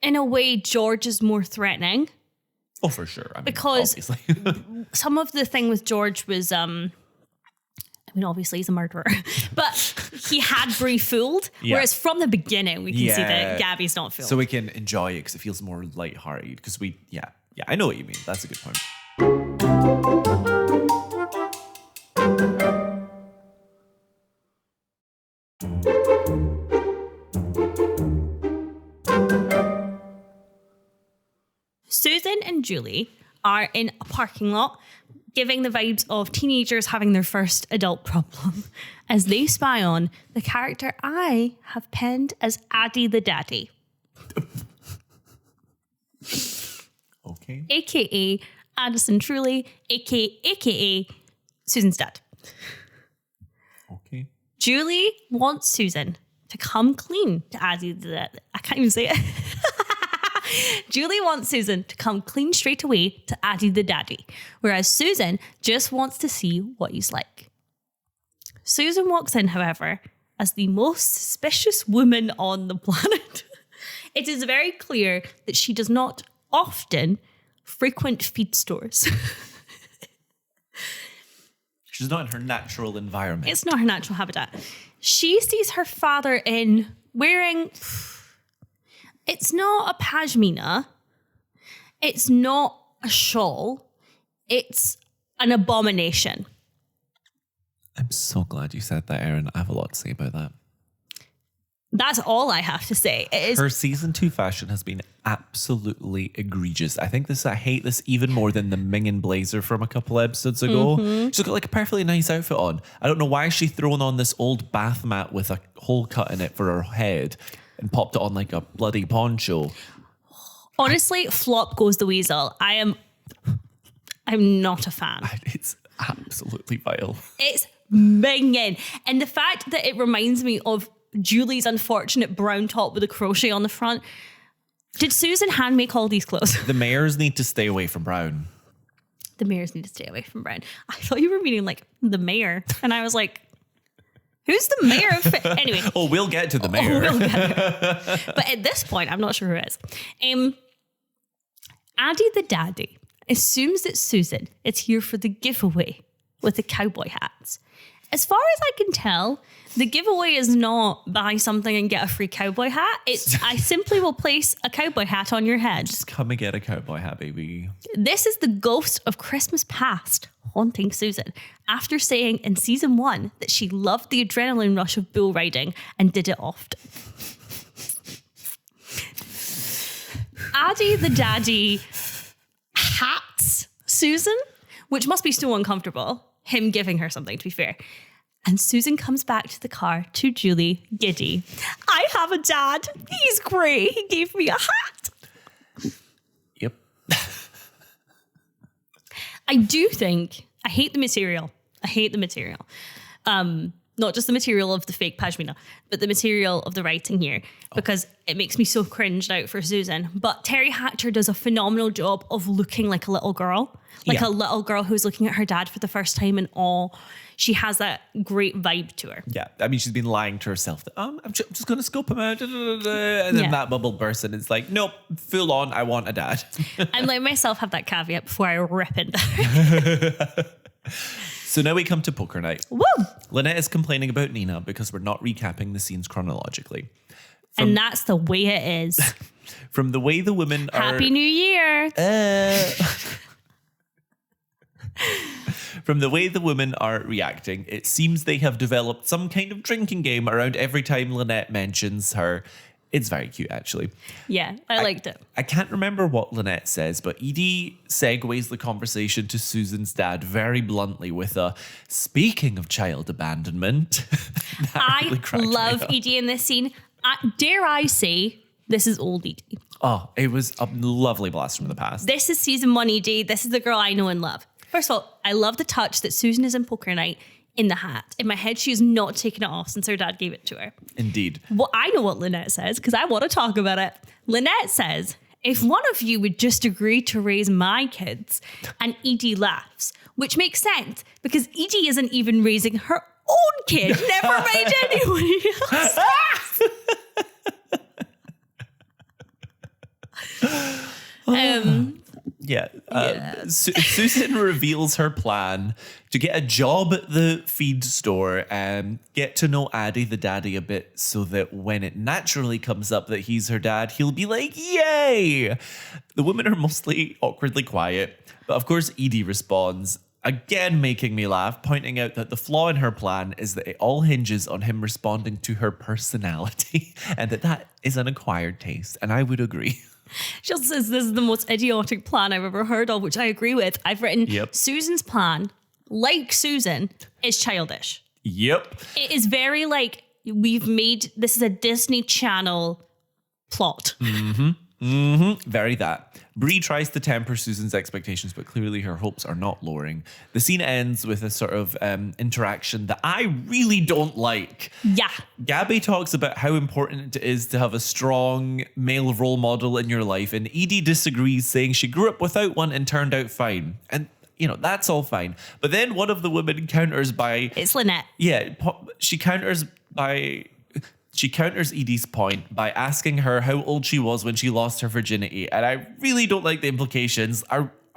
in a way, George is more threatening. Oh, for sure. I mean, because obviously. Some of the thing with George was... obviously he's a murderer, but he had Brie fooled. Yeah. Whereas from the beginning, we can see that Gabby's not fooled. So we can enjoy it because it feels more lighthearted. Because I know what you mean. That's a good point. Susan and Julie are in a parking lot, giving the vibes of teenagers having their first adult problem as they spy on the character I have penned as Addie the Daddy. Okay. AKA Addison Truly, AKA Susan's dad. Okay. Julie wants Susan to come clean to Addie the Daddy. I can't even say it. Julie wants Susan to come clean straight away to Addie the Daddy, whereas Susan just wants to see what he's like. Susan walks in, however, as the most suspicious woman on the planet. It is very clear that she does not often frequent feed stores. She's not in her natural environment. It's not her natural habitat. She sees her father in wearing... It's not a pashmina. It's not a shawl. It's an abomination. I'm so glad you said that, Erin. I have a lot to say about that. That's all I have to say. Her season 2 fashion has been absolutely egregious. I hate this even more than the minging blazer from a couple episodes ago. Mm-hmm. She's got a perfectly nice outfit on. I don't know why she's thrown on this old bath mat with a hole cut in it for her head and popped it on like a bloody poncho. Honestly, flop goes the weasel. I'm not a fan. It's absolutely vile. It's minging. And the fact that it reminds me of Julie's unfortunate brown top with a crochet on the front. Did Susan hand make all these clothes? The mayors need to stay away from brown. The mayors need to stay away from brown. I thought you were meaning like the mayor. And I was like, who's the mayor of... Anyway. Oh, we'll get to the mayor. We'll get there. But at this point, I'm not sure who it is. Addie the Daddy assumes that Susan is here for the giveaway with the cowboy hats. As far as I can tell, the giveaway is not buy something and get a free cowboy hat. It's I simply will place a cowboy hat on your head. Just come and get a cowboy hat, baby. This is the ghost of Christmas past haunting Susan after saying in season 1 that she loved the adrenaline rush of bull riding and did it often. Addie the daddy hats Susan, which must be so uncomfortable, him giving her something, to be fair. And Susan comes back to the car to Julie, giddy. I have a dad. He's great. He gave me a hat. Yep. I do think, I hate the material. Not just the material of the fake pashmina, but the material of the writing here, because it makes me so cringed out for Susan. But Terry Hatcher does a phenomenal job of looking like a little girl, a little girl who's looking at her dad for the first time in awe. She has that great vibe to her. Yeah, I mean, she's been lying to herself that, I'm just going to scope him out. And then that bubble bursts and it's like, nope, full on, I want a dad. I'm letting myself have that caveat before I rip into her. So now we come to poker night. Woo! Lynette is complaining about Nina because we're not recapping the scenes chronologically. And that's the way it is. From the way the women are... Happy New Year! From the way the women are reacting, it seems they have developed some kind of drinking game around every time Lynette mentions her. It's very cute, actually. Yeah, I liked it. I can't remember what Lynette says, but Edie segues the conversation to Susan's dad very bluntly with a, speaking of child abandonment. I love Edie in this scene. Dare I say, this is old Edie. Oh, it was a lovely blast from the past. This is season 1 Edie. This is the girl I know and love. First of all, I love the touch that Susan is in poker night in the hat. In my head, she has not taken it off since her dad gave it to her. Indeed. Well, I know what Lynette says because I want to talk about it. Lynette says, if one of you would just agree to raise my kids, and Edie laughs, which makes sense because Edie isn't even raising her own kid, never mind anybody else. Susan reveals her plan to get a job at the feed store and get to know Addie the daddy a bit so that when it naturally comes up that he's her dad, he'll be like, yay! The women are mostly awkwardly quiet, but of course Edie responds, again making me laugh, pointing out that the flaw in her plan is that it all hinges on him responding to her personality and that is an acquired taste, and I would agree. She also says this is the most idiotic plan I've ever heard of, which I agree with. I've written Susan's plan, like Susan, is childish. Yep. It is very like, this is a Disney Channel plot. Very that. Bree tries to temper Susan's expectations, but clearly her hopes are not lowering. The scene ends with a sort of interaction that I really don't like. Yeah. Gabby talks about how important it is to have a strong male role model in your life, and Edie disagrees, saying she grew up without one and turned out fine. And, you know, that's all fine. But then one of the women counters by... It's Lynette. Yeah, she counters Edie's point by asking her how old she was when she lost her virginity. And I really don't like the implications.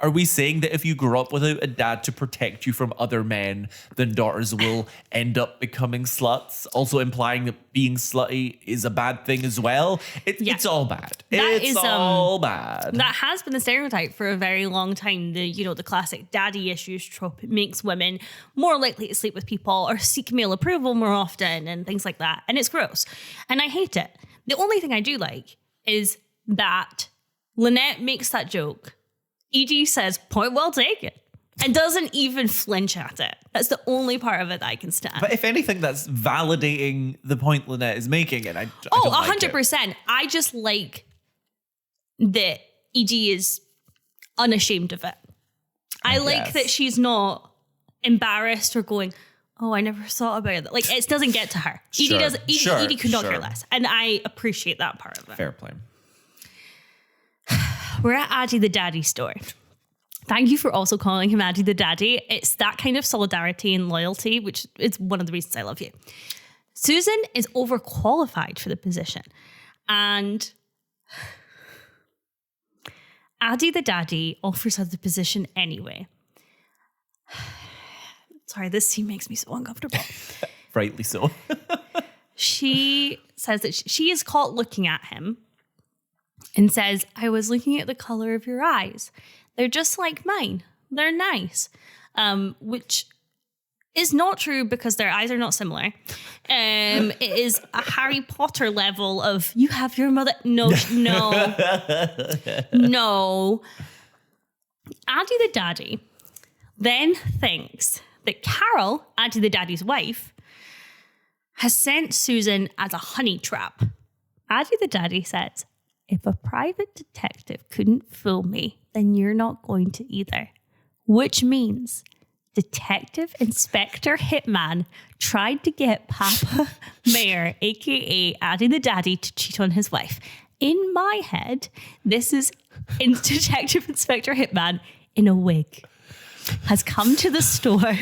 Are we saying that if you grow up without a dad to protect you from other men, then daughters will end up becoming sluts? Also implying that being slutty is a bad thing as well? It's all bad. It's all bad. That has been the stereotype for a very long time. The classic daddy issues trope makes women more likely to sleep with people or seek male approval more often and things like that. And it's gross. And I hate it. The only thing I do like is that Lynette makes that joke. Edie says, point well taken, and doesn't even flinch at it. That's the only part of it that I can stand. But if anything, that's validating the point Lynette is making, and I don't like 100%. I just like that Edie is unashamed of it. I like that she's not embarrassed or going, oh, I never thought about it. Like, it doesn't get to her. Edie could not care less. And I appreciate that part of it. Fair play. We're at Addie the Daddy store. Thank you for also calling him Addie the Daddy. It's that kind of solidarity and loyalty, which is one of the reasons I love you. Susan is overqualified for the position. And Addie the Daddy offers her the position anyway. Sorry, this scene makes me so uncomfortable. Rightly so. She says that she is caught looking at him and says, I was looking at the color of your eyes. They're just like mine. They're nice. which is not true because their eyes are not similar. It is a Harry Potter level of you have your mother. No. Addie the daddy then thinks that Carol, Addie the daddy's wife, has sent Susan as a honey trap. Addie the daddy says, if a private detective couldn't fool me, then you're not going to either. Which means Detective Inspector Hitman tried to get Papa Mayor, aka Addie the daddy, to cheat on his wife. In my head, this is Detective Inspector Hitman in a wig has come to the store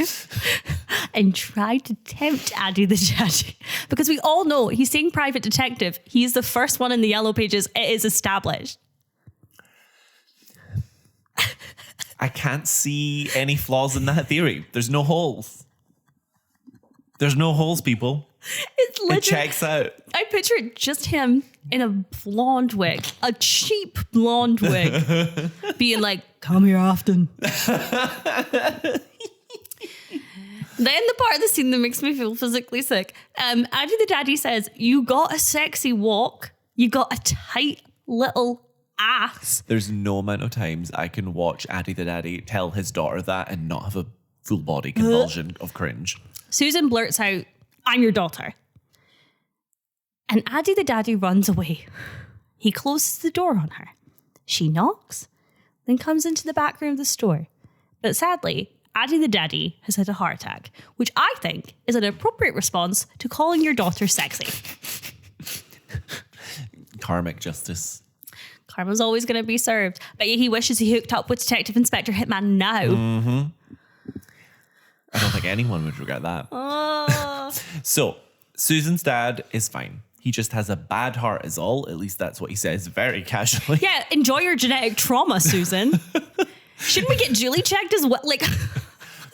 and tried to tempt Addie the daddy. Because we all know he's saying private detective. He's the first one in the yellow pages. It is established. I can't see any flaws in that theory. There's no holes. There's no holes, people. It's literally, it checks out. I picture it just him in a blonde wig, a cheap blonde wig, being like, come here often. Then the part of the scene that makes me feel physically sick. Addie the daddy says, you got a sexy walk. You got a tight little ass. There's no amount of times I can watch Addie the daddy tell his daughter that and not have a full body convulsion of cringe. Susan blurts out, I'm your daughter. And Addie the daddy runs away. He closes the door on her. She knocks, then comes into the back room of the store. But sadly, Addie the daddy has had a heart attack, which I think is an appropriate response to calling your daughter sexy. Karmic justice. Karma's always going to be served. But he wishes he hooked up with Detective Inspector Hitman now. Mm-hmm. I don't think anyone would regret that. So, Susan's dad is fine. He just has a bad heart is all. At least that's what he says very casually. Yeah, enjoy your genetic trauma, Susan. Shouldn't we get Julie checked as well? Like,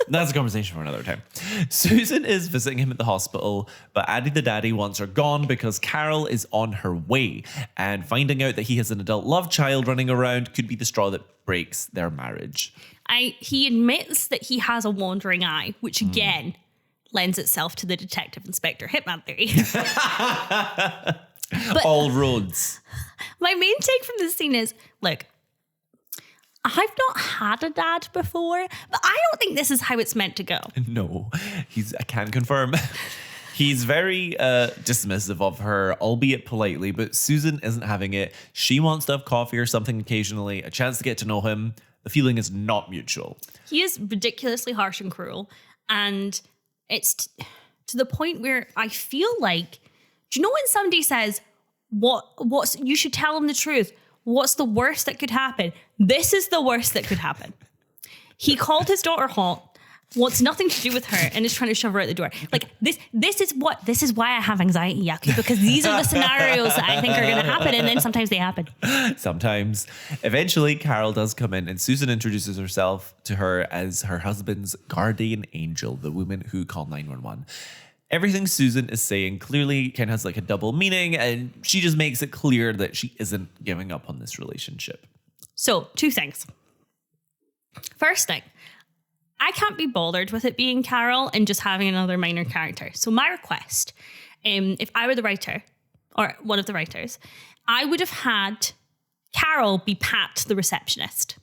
that's a conversation for another time. Susan is visiting him at the hospital, but Addie the daddy wants her gone because Carol is on her way. And finding out that he has an adult love child running around could be the straw that breaks their marriage. He admits that he has a wandering eye, which again lends itself to the Detective Inspector Hitman theory. But all roads. My main take from this scene is, look, I've not had a dad before, but I don't think this is how it's meant to go. No, I can confirm. He's very dismissive of her, albeit politely, but Susan isn't having it. She wants to have coffee or something occasionally, a chance to get to know him. The feeling is not mutual. He is ridiculously harsh and cruel. And it's to the point where I feel like, do you know when somebody says, what's you should tell him the truth? What's the worst that could happen? This is the worst that could happen. He called his daughter hot, wants nothing to do with her, and is trying to shove her out the door. Like, this is why I have anxiety, Jakub, because these are the scenarios that I think are going to happen, and then sometimes they happen. Sometimes. Eventually, Carol does come in, and Susan introduces herself to her as her husband's guardian angel, the woman who called 911. Everything Susan is saying clearly kind of has like a double meaning, and she just makes it clear that she isn't giving up on this relationship. So, two things. First thing, I can't be bothered with it being Carol and just having another minor character. So my request, if I were the writer or one of the writers, I would have had Carol be Pat, the receptionist.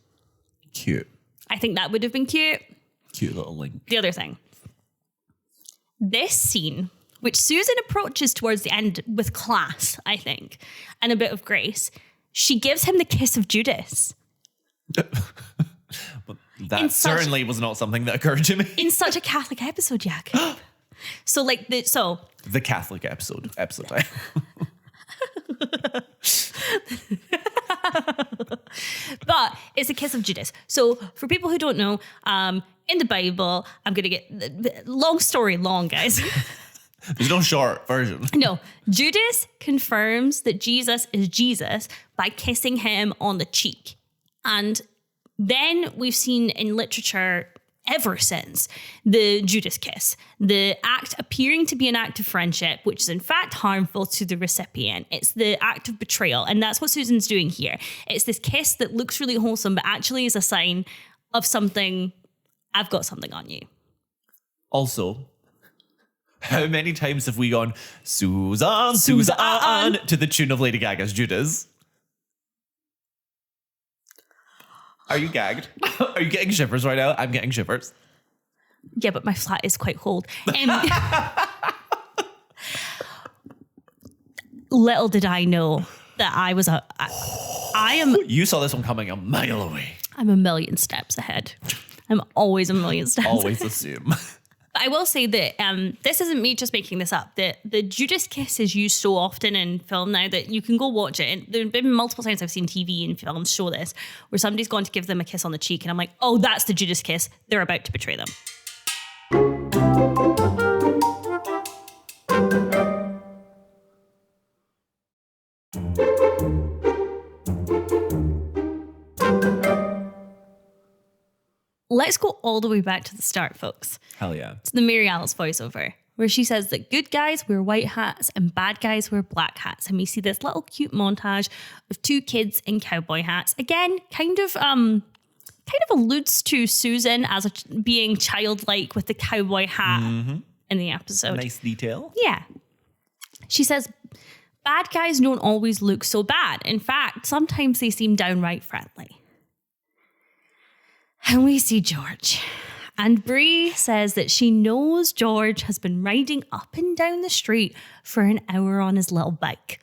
Cute. I think that would have been cute. Cute little link. The other thing. This scene, which Susan approaches towards the end with class, I think, and a bit of grace, she gives him the kiss of Judas. But that certainly was not something that occurred to me. In such a Catholic episode, Jakub. The Catholic episode title. But it's a kiss of Judas. So for people who don't know, in the Bible, I'm going to get long story long, guys. There's no short version. No, Judas confirms that Jesus is Jesus by kissing him on the cheek. And then we've seen in literature ever since the Judas kiss, the act appearing to be an act of friendship, which is in fact harmful to the recipient. It's the act of betrayal. And that's what Susan's doing here. It's this kiss that looks really wholesome, but actually is a sign of something I've got something on you. Also, how many times have we gone, Susan, Susan, to the tune of Lady Gaga's Judas? Are you gagged? Are you getting shivers right now? I'm getting shivers. Yeah, but my flat is quite cold. Little did I know that I am. You saw this one coming a mile away. I'm a million steps ahead. I'm always a million steps Always ahead. assume. I will say that this isn't me just making this up. The Judas kiss is used so often in film now that you can go watch it. And there have been multiple times I've seen TV and films show this, where somebody's gone to give them a kiss on the cheek, and I'm like, oh, that's the Judas kiss. They're about to betray them. Let's go all the way back to the start, folks. Hell yeah. It's the Mary Alice voiceover, where she says that good guys wear white hats and bad guys wear black hats. And we see this little cute montage of two kids in cowboy hats. Again, kind of alludes to Susan as being childlike with the cowboy hat in the episode. Nice detail. Yeah. She says, bad guys don't always look so bad. In fact, sometimes they seem downright friendly. And we see George. And Bree says that she knows George has been riding up and down the street for an hour on his little bike.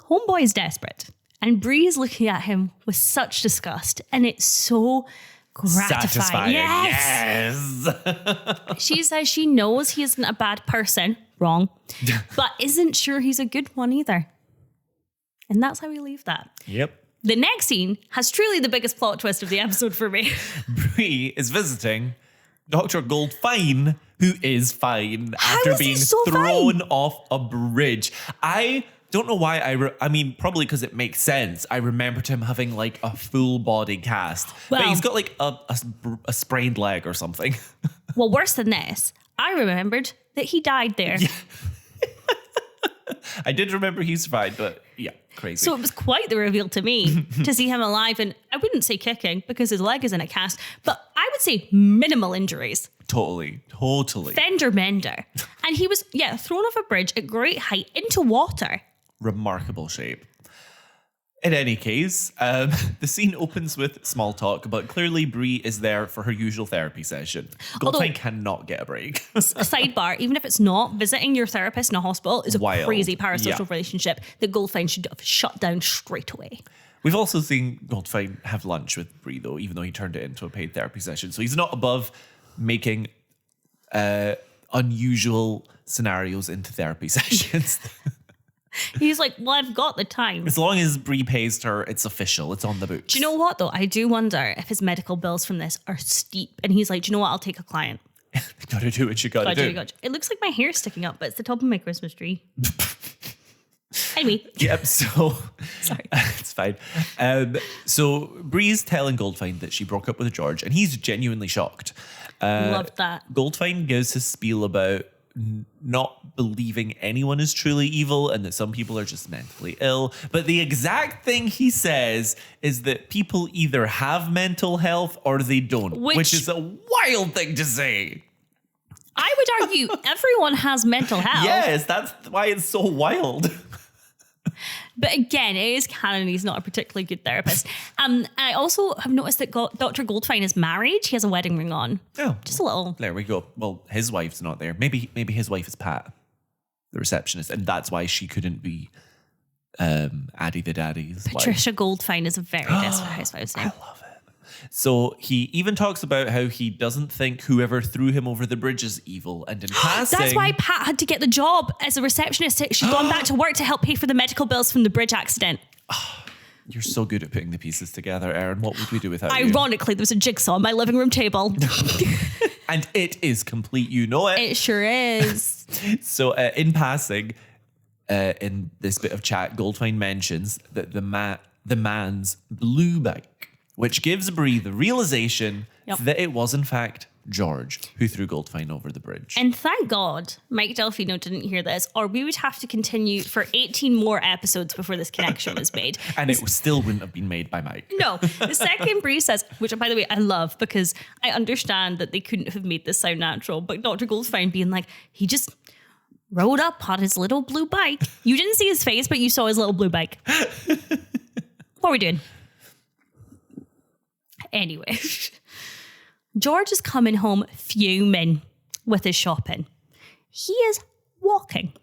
Homeboy is desperate. And Bree is looking at him with such disgust. And it's so gratifying. Satisfying. Yes. Yes. She says she knows he isn't a bad person. Wrong. But isn't sure he's a good one either. And that's how we leave that. Yep. The next scene has truly the biggest plot twist of the episode for me. Bree is visiting Dr. Goldfine, who is fine How after is he being so thrown fine? off a bridge. I don't know why I mean, probably because it makes sense. I remembered him having like a full body cast. But Well- he's got like a sprained leg or something. Well, worse than this, I remembered that he died there. I did remember he survived, but yeah, crazy. So it was quite the reveal to me to see him alive. And I wouldn't say kicking because his leg is in a cast, but I would say minimal injuries. Totally. Fender bender. And he was, thrown off a bridge at great height into water. Remarkable shape. In any case, the scene opens with small talk, but clearly Bree is there for her usual therapy session. Goldfine cannot get a break. Sidebar, even if it's not, visiting your therapist in a hospital is a Wild. crazy parasocial Yeah. relationship that Goldfine should have shut down straight away. We've also seen Goldfine have lunch with Bree, though, even though he turned it into a paid therapy session. So he's not above making unusual scenarios into therapy sessions. He's like, well, I've got the time. As long as Bree pays her, it's official. It's on the books. Do you know what, though? I do wonder if his medical bills from this are steep. And he's like, do you know what? I'll take a client. Gotta do what you gotta do. Gotcha. It looks like my hair's sticking up, but it's the top of my Christmas tree. Anyway. Yep, so... Sorry. It's fine. So Bree's telling Goldfine that she broke up with George, and he's genuinely shocked. Loved that. Goldfine gives his spiel about not believing anyone is truly evil and that some people are just mentally ill. But the exact thing he says is that people either have mental health or they don't, which is a wild thing to say. I would argue everyone has mental health. Yes, that's why it's so wild. But again, it is canon. He's not a particularly good therapist. I also have noticed that Dr. Goldfine is married. He has a wedding ring on. Oh, Just a little. there we go. Well, his wife's not there. Maybe his wife is Pat, the receptionist, and that's why she couldn't be Addie the Daddy's wife. Patricia Goldfine is a very Desperate Housewives name. I love it. So he even talks about how he doesn't think whoever threw him over the bridge is evil, and in passing... That's why Pat had to get the job as a receptionist. She's gone back to work to help pay for the medical bills from the bridge accident. You're so good at putting the pieces together, Erin. What would we do without you? Ironically, there was a jigsaw on my living room table. And it is complete, you know it. It sure is. So in passing, in this bit of chat, Goldfine mentions that the man's blue bike, which gives Bree the realization that it was in fact George, who threw Goldfine over the bridge. And thank God Mike Delfino didn't hear this, or we would have to continue for 18 more episodes before this connection was made. And it still wouldn't have been made by Mike. No. The second Bree says, which by the way, I love because I understand that they couldn't have made this sound natural, but Dr. Goldfine being like, he just rode up on his little blue bike. You didn't see his face, but you saw his little blue bike. What are we doing? Anyway, George is coming home fuming with his shopping. He is walking.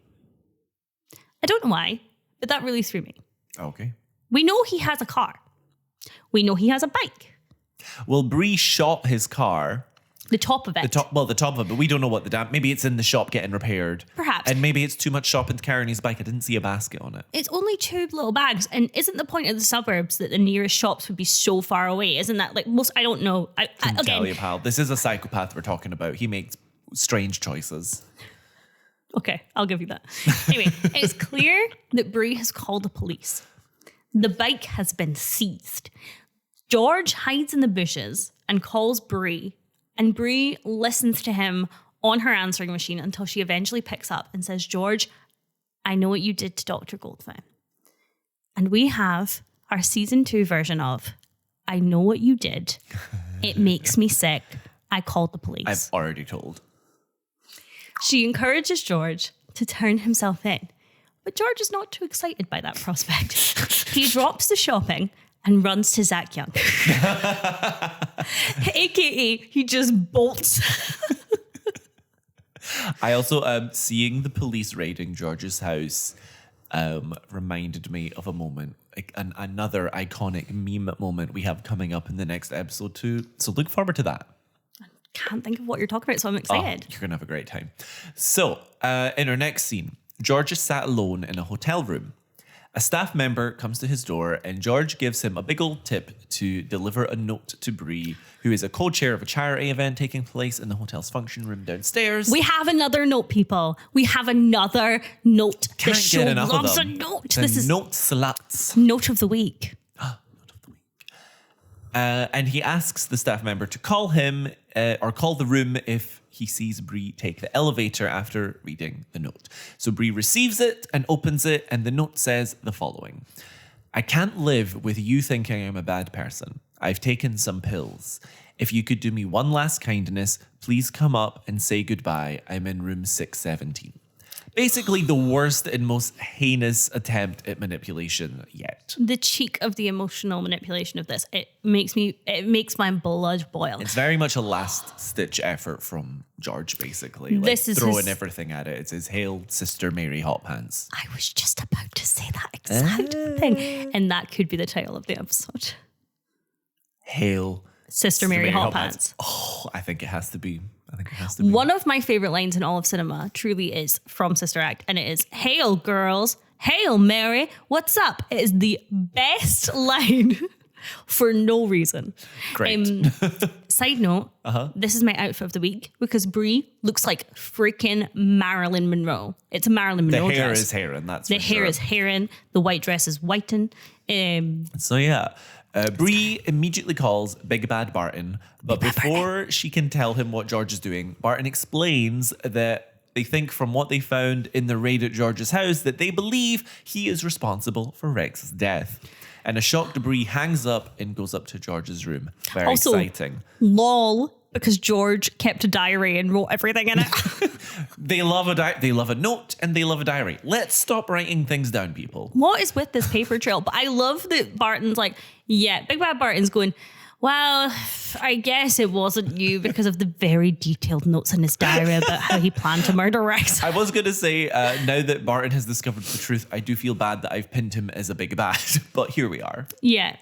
I don't know why, but that really threw me. Okay. We know he has a car. We know he has a bike. Well, Bree shot his car. The top of it. The top of it, but we don't know what maybe it's in the shop getting repaired. Perhaps. And maybe it's too much shopping to carry on his bike. I didn't see a basket on it. It's only 2 little bags. And isn't the point of the suburbs that the nearest shops would be so far away? Isn't that like most, I don't know. Couldn't tell you, pal. This is a psychopath we're talking about. He makes strange choices. Okay, I'll give you that. Anyway, it's clear that Bree has called the police. The bike has been seized. George hides in the bushes and calls Bree. And Bree listens to him on her answering machine until she eventually picks up and says, George, I know what you did to Dr. Goldfine. And we have our season 2 version of, I know what you did. It makes me sick. I called the police. I've already told. She encourages George to turn himself in. But George is not too excited by that prospect. He drops the shopping and runs to Zach Young. AKA, he just bolts. I also, seeing the police raiding George's house reminded me of a moment, like another iconic meme moment we have coming up in the next episode too. So look forward to that. I can't think of what you're talking about, so I'm excited. You're going to have a great time. So, in our next scene, George is sat alone in a hotel room. A staff member comes to his door and George gives him a big old tip to deliver a note to Bree, who is a co-chair of a charity event taking place in the hotel's function room downstairs. We have another note, people. We have another note. Can't the show get enough loves of them. a note. This is note sluts. Note of the week. Note of the week. And he asks the staff member to call him or call the room if he sees Bree take the elevator after reading the note. So Bree receives it and opens it, and the note says the following. I can't live with you thinking I'm a bad person. I've taken some pills. If you could do me one last kindness, please come up and say goodbye. I'm in room 617. Basically the worst and most heinous attempt at manipulation yet. The cheek of the emotional manipulation of this, it makes my blood boil. It's very much a last-ditch effort from George, basically. Like This is throwing his- everything at it. It's his Hail Sister Mary Hotpants. I was just about to say that exact thing. And that could be the title of the episode. Hail Sister Mary Hotpants. Oh, I think it has to be. One of my favorite lines in all of cinema truly is from Sister Act, and it is, "Hail, girls. Hail, Mary. What's up?" It is the best line for no reason. Great. Side note, this is my outfit of the week because Bree looks like freaking Marilyn Monroe. It's a Marilyn The Monroe hair dress. is hairing, that's The for hair sure. is hairing. The white dress is whiten. So yeah, Bree immediately calls Big Bad Barton, but before she can tell him what George is doing, Barton explains that they think from what they found in the raid at George's house that they believe he is responsible for Rex's death. And a shocked Bree hangs up and goes up to George's room. Very Also, exciting. Lol, because George kept a diary and wrote everything in it. They love a note and they love a diary. Let's stop writing things down, people. What is with this paper trail? But I love that Barton's like, yeah, Big Bad Barton's going, well, I guess it wasn't you because of the very detailed notes in his diary about how he planned to murder Rex. I was going to say, now that Barton has discovered the truth, I do feel bad that I've pinned him as a big bad, but here we are. Yeah.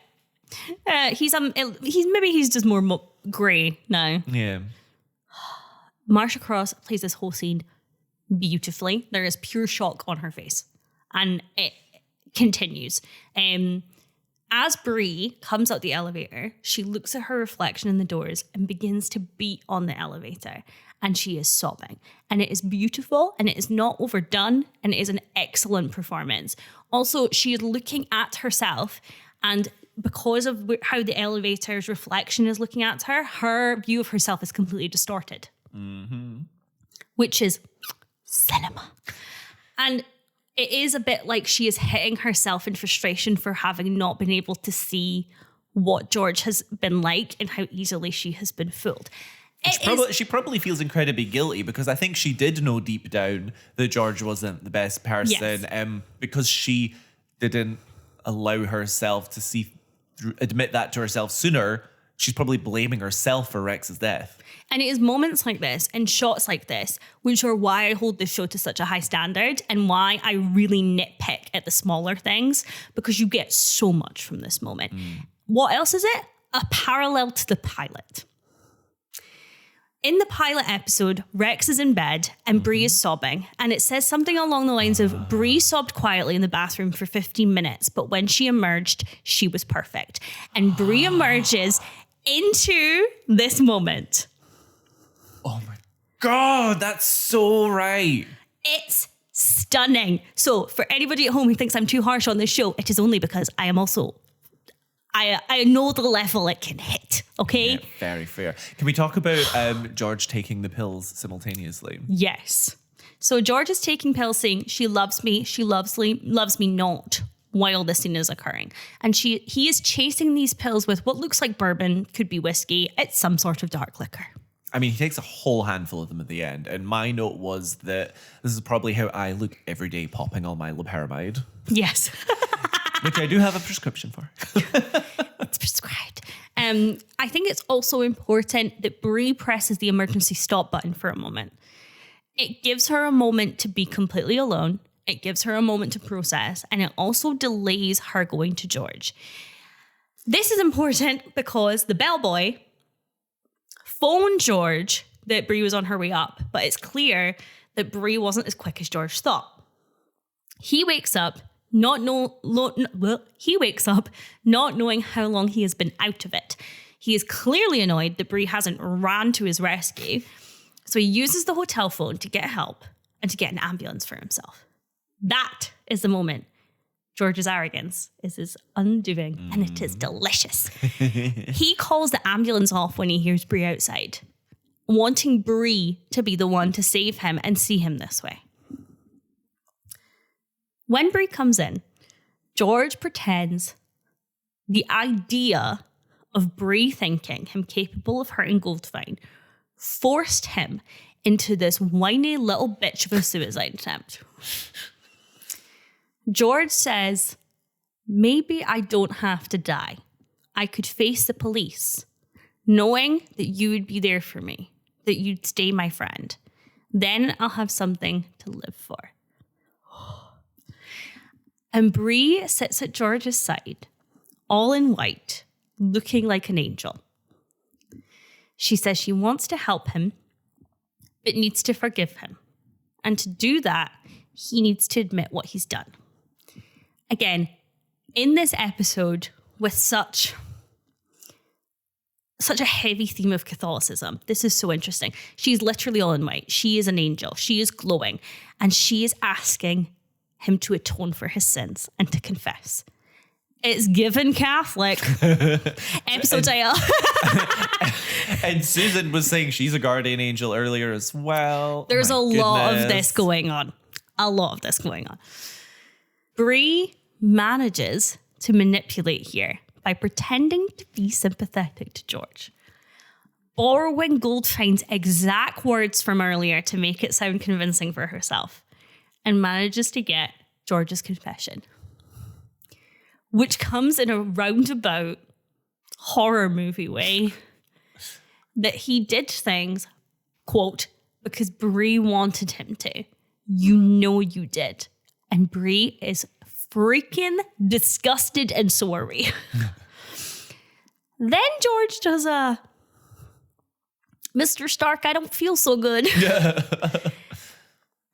He's just more grey now. Yeah. Marsha Cross plays this whole scene beautifully. There is pure shock on her face. And it continues. As Bree comes out the elevator, she looks at her reflection in the doors and begins to beat on the elevator. And she is sobbing. And it is beautiful and it is not overdone and it is an excellent performance. Also, she is looking at herself and because of how the elevator's reflection is looking at her, her view of herself is completely distorted. Which is cinema. And it is a bit like she is hitting herself in frustration for having not been able to see what George has been like and how easily she has been fooled. She probably feels incredibly guilty because I think she did know deep down that George wasn't the best person, because she didn't allow herself to admit that to herself sooner. She's probably blaming herself for Rex's death. And it is moments like this and shots like this which are why I hold this show to such a high standard and why I really nitpick at the smaller things, because you get so much from this moment. What else is it? A parallel to the pilot. In the pilot episode, Rex is in bed and Bree is sobbing, and it says something along the lines of Bree sobbed quietly in the bathroom for 15 minutes, but when she emerged, she was perfect. And Bree emerges into this moment. Oh my God, that's so right. It's stunning. So for anybody at home who thinks I'm too harsh on this show, it is only because I am also... I know the level it can hit, okay? Yeah, very fair. Can we talk about George taking the pills simultaneously? Yes. So George is taking pills saying, she loves me not, while this scene is occurring. And he is chasing these pills with what looks like bourbon, could be whiskey. It's some sort of dark liquor. I mean, he takes a whole handful of them at the end. And my note was that this is probably how I look every day popping on my loperamide. Yes. Which I do have a prescription for. It's prescribed. I think it's also important that Bree presses the emergency stop button for a moment. It gives her a moment to be completely alone. It gives her a moment to process. And it also delays her going to George. This is important because the bellboy phoned George that Bree was on her way up. But it's clear that Bree wasn't as quick as George thought. He wakes up not knowing how long he has been out of it. He is clearly annoyed that Bree hasn't ran to his rescue. So he uses the hotel phone to get help and to get an ambulance for himself. That is the moment George's arrogance is his undoing, and it is delicious. He calls the ambulance off when he hears Bree outside, wanting Bree to be the one to save him and see him this way. When Bree comes in, George pretends the idea of Bree thinking him capable of hurting Goldfine forced him into this whiny little bitch of a suicide attempt. George says, maybe I don't have to die. I could face the police, knowing that you would be there for me, that you'd stay my friend. Then I'll have something to live for. And Bree sits at George's side, all in white, looking like an angel. She says she wants to help him, but needs to forgive him. And to do that, he needs to admit what he's done. Again, in this episode, with such a heavy theme of Catholicism, this is so interesting. She's literally all in white. She is an angel. She is glowing. And she is asking him to atone for his sins and to confess. It's given Catholic. Episode title. And Susan was saying she's a guardian angel earlier as well. There's a lot of this going on. Bree manages to manipulate here by pretending to be sympathetic to George, borrowing Goldfine's exact words from earlier to make it sound convincing for herself, and manages to get George's confession, which comes in a roundabout horror movie way that he did things, quote, because Bree wanted him to. You know you did. And Bree is freaking disgusted, and so are we. Then George does a, Mr. Stark, I don't feel so good.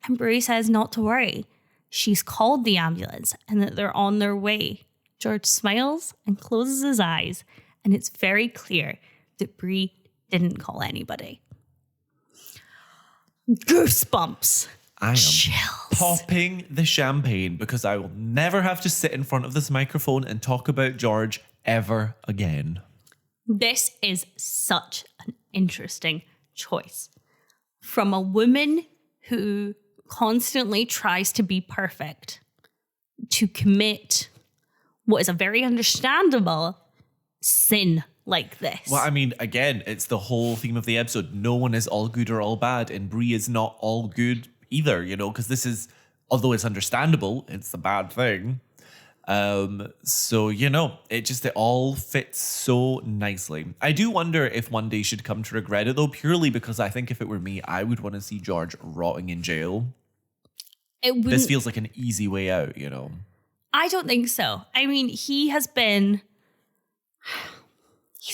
And Bree says not to worry. She's called the ambulance and that they're on their way. George smiles and closes his eyes, and it's very clear that Bree didn't call anybody. Goosebumps. I am Chills. popping the champagne because I will never have to sit in front of this microphone and talk about George ever again. This is such an interesting choice. From a woman who constantly tries to be perfect to commit what is a very understandable sin like this. Well, I mean, again, it's the whole theme of the episode. No one is all good or all bad, and Brie is not all good either, you know, because this is, although it's understandable, it's a bad thing. So, you know, it all fits so nicely. I do wonder if one day she'd come to regret it, though, purely because I think if it were me, I would want to see George rotting in jail. This feels like an easy way out, you know. I don't think so. I mean, he's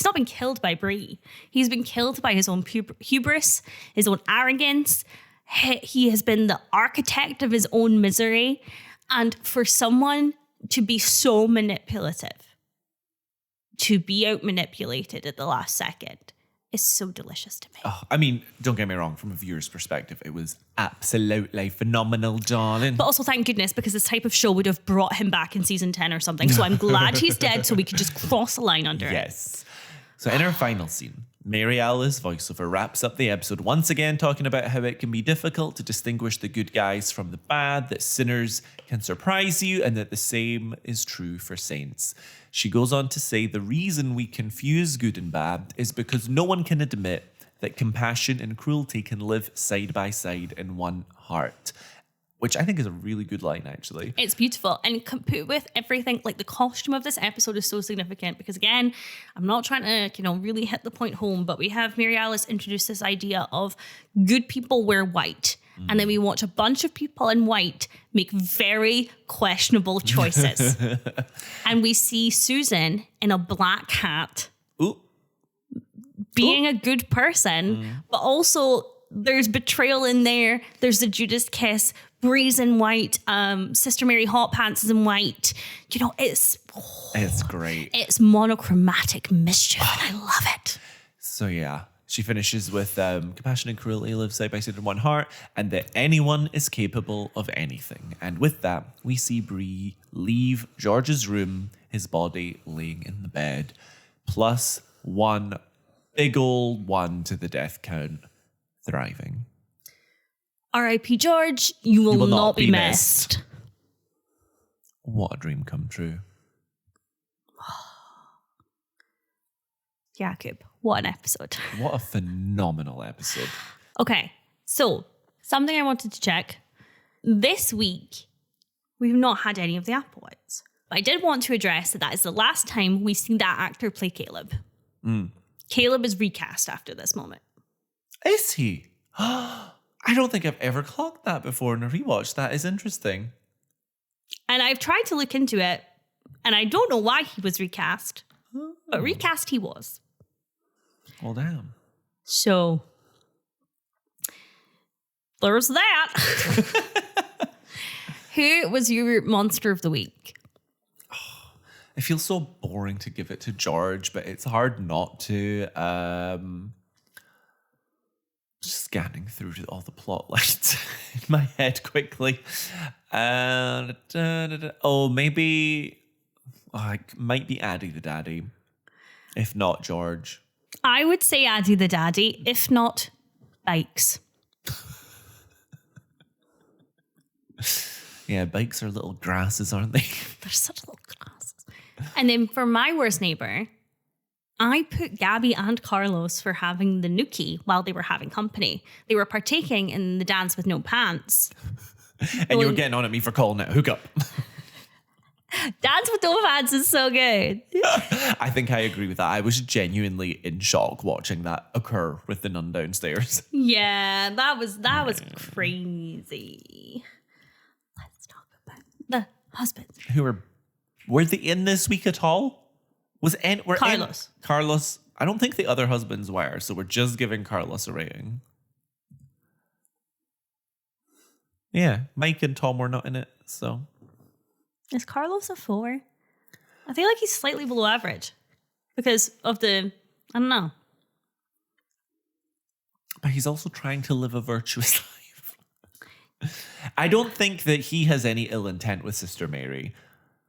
not been killed by Brie. He's been killed by his own hubris, his own arrogance. He has been the architect of his own misery. And for someone to be so manipulative, to be out manipulated at the last second, is so delicious to me. Oh, I mean, don't get me wrong, from a viewer's perspective, it was absolutely phenomenal, darling. But also, thank goodness, because this type of show would have brought him back in season 10 or something. So I'm glad he's dead so we could just cross the line under it. Yes. So in our final scene, Mary Alice voiceover wraps up the episode once again talking about how it can be difficult to distinguish the good guys from the bad, that sinners can surprise you, and that the same is true for saints. She goes on to say the reason we confuse good and bad is because no one can admit that compassion and cruelty can live side by side in one heart. Which I think is a really good line, actually. It's beautiful. And put with everything, like the costume of this episode is so significant because, again, I'm not trying to, really hit the point home, but we have Mary Alice introduce this idea of good people wear white. And then we watch a bunch of people in white make very questionable choices. And we see Susan in a black hat being a good person, but also there's betrayal in there. There's the Judas kiss. Brie's in white. Sister Mary Hotpants is in white. It's great. It's monochromatic mischief, and I love it. So yeah, she finishes with compassion and cruelty live side by side in one heart, and that anyone is capable of anything. And with that, we see Brie leave George's room, his body laying in the bed, plus one big old one to the death count, thriving. R.I.P. George, you will not be missed. What a dream come true. Jakub, what an episode. What a phenomenal episode. Okay, so something I wanted to check. This week, we've not had any of the Applewhites. But I did want to address that is the last time we see that actor play Caleb. Caleb is recast after this moment. Is he? I don't think I've ever clocked that before in a rewatch. That is interesting. And I've tried to look into it, and I don't know why he was recast, but recast he was. Well, damn. So, there's that. Who was your monster of the week? It feels so boring to give it to George, but it's hard not to. Just scanning through all the plot lines in my head quickly. Maybe it might be Addie the Daddy, if not George. I would say Addie the Daddy, if not Bikes. Yeah, Bikes are little grasses, aren't they? They're such little grasses. And then for my worst neighbor, I put Gabby and Carlos for having the nookie while they were having company. They were partaking in the dance with no pants. And you were getting on at me for calling it a hookup. Dance with no pants is so good. I think I agree with that. I was genuinely in shock watching that occur with the nun downstairs. Yeah, that was crazy. Let's talk about the husbands. Were they in this week at all? Carlos. Carlos. I don't think the other husbands were, so we're just giving Carlos a rating. Yeah, Mike and Tom were not in it, so. Is Carlos a 4? I feel like he's slightly below average because of I don't know. But he's also trying to live a virtuous life. I don't think that he has any ill intent with Sister Mary.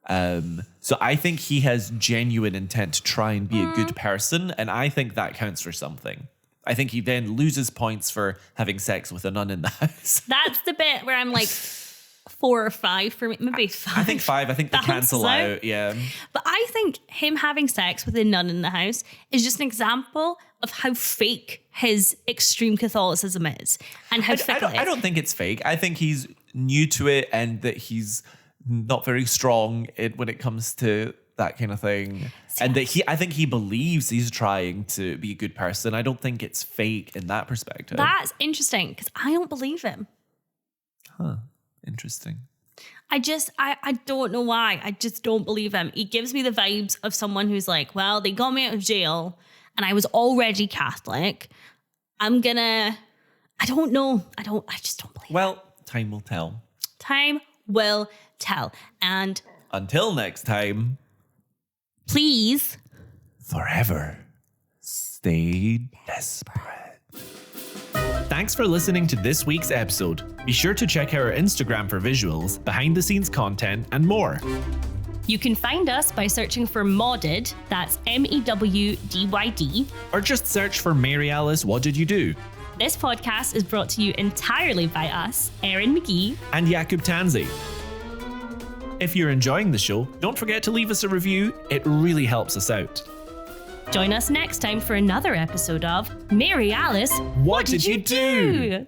So I think he has genuine intent to try and be a good person, and I think that counts for something. I think he then loses points for having sex with a nun in the house. That's the bit where I'm like 4 or 5 for me, maybe 5. I think 5. I think they cancel out. Yeah. But I think him having sex with a nun in the house is just an example of how fake his extreme Catholicism is and how fickle it is. I don't think it's fake. I think he's new to it and that he's not very strong when it comes to that kind of thing. And that I think he believes he's trying to be a good person. I don't think it's fake in that perspective. That's interesting because I don't believe him. Huh. Interesting. I don't know why. I just don't believe him. He gives me the vibes of someone who's like, well, they got me out of jail and I was already Catholic. I don't know. I just don't believe Well, time will tell. Time will tell. And until next time, please, forever, stay desperate. Thanks for listening to this week's episode. Be sure to check out our Instagram for visuals, behind the scenes content, and more. You can find us by searching for Modded, that's MEWDYD. Or just search for Mary Alice, What Did You Do? This podcast is brought to you entirely by us, Erin McGee and Jakub Tanzi. If you're enjoying the show, don't forget to leave us a review. It really helps us out. Join us next time for another episode of Mary Alice, What Did You Do?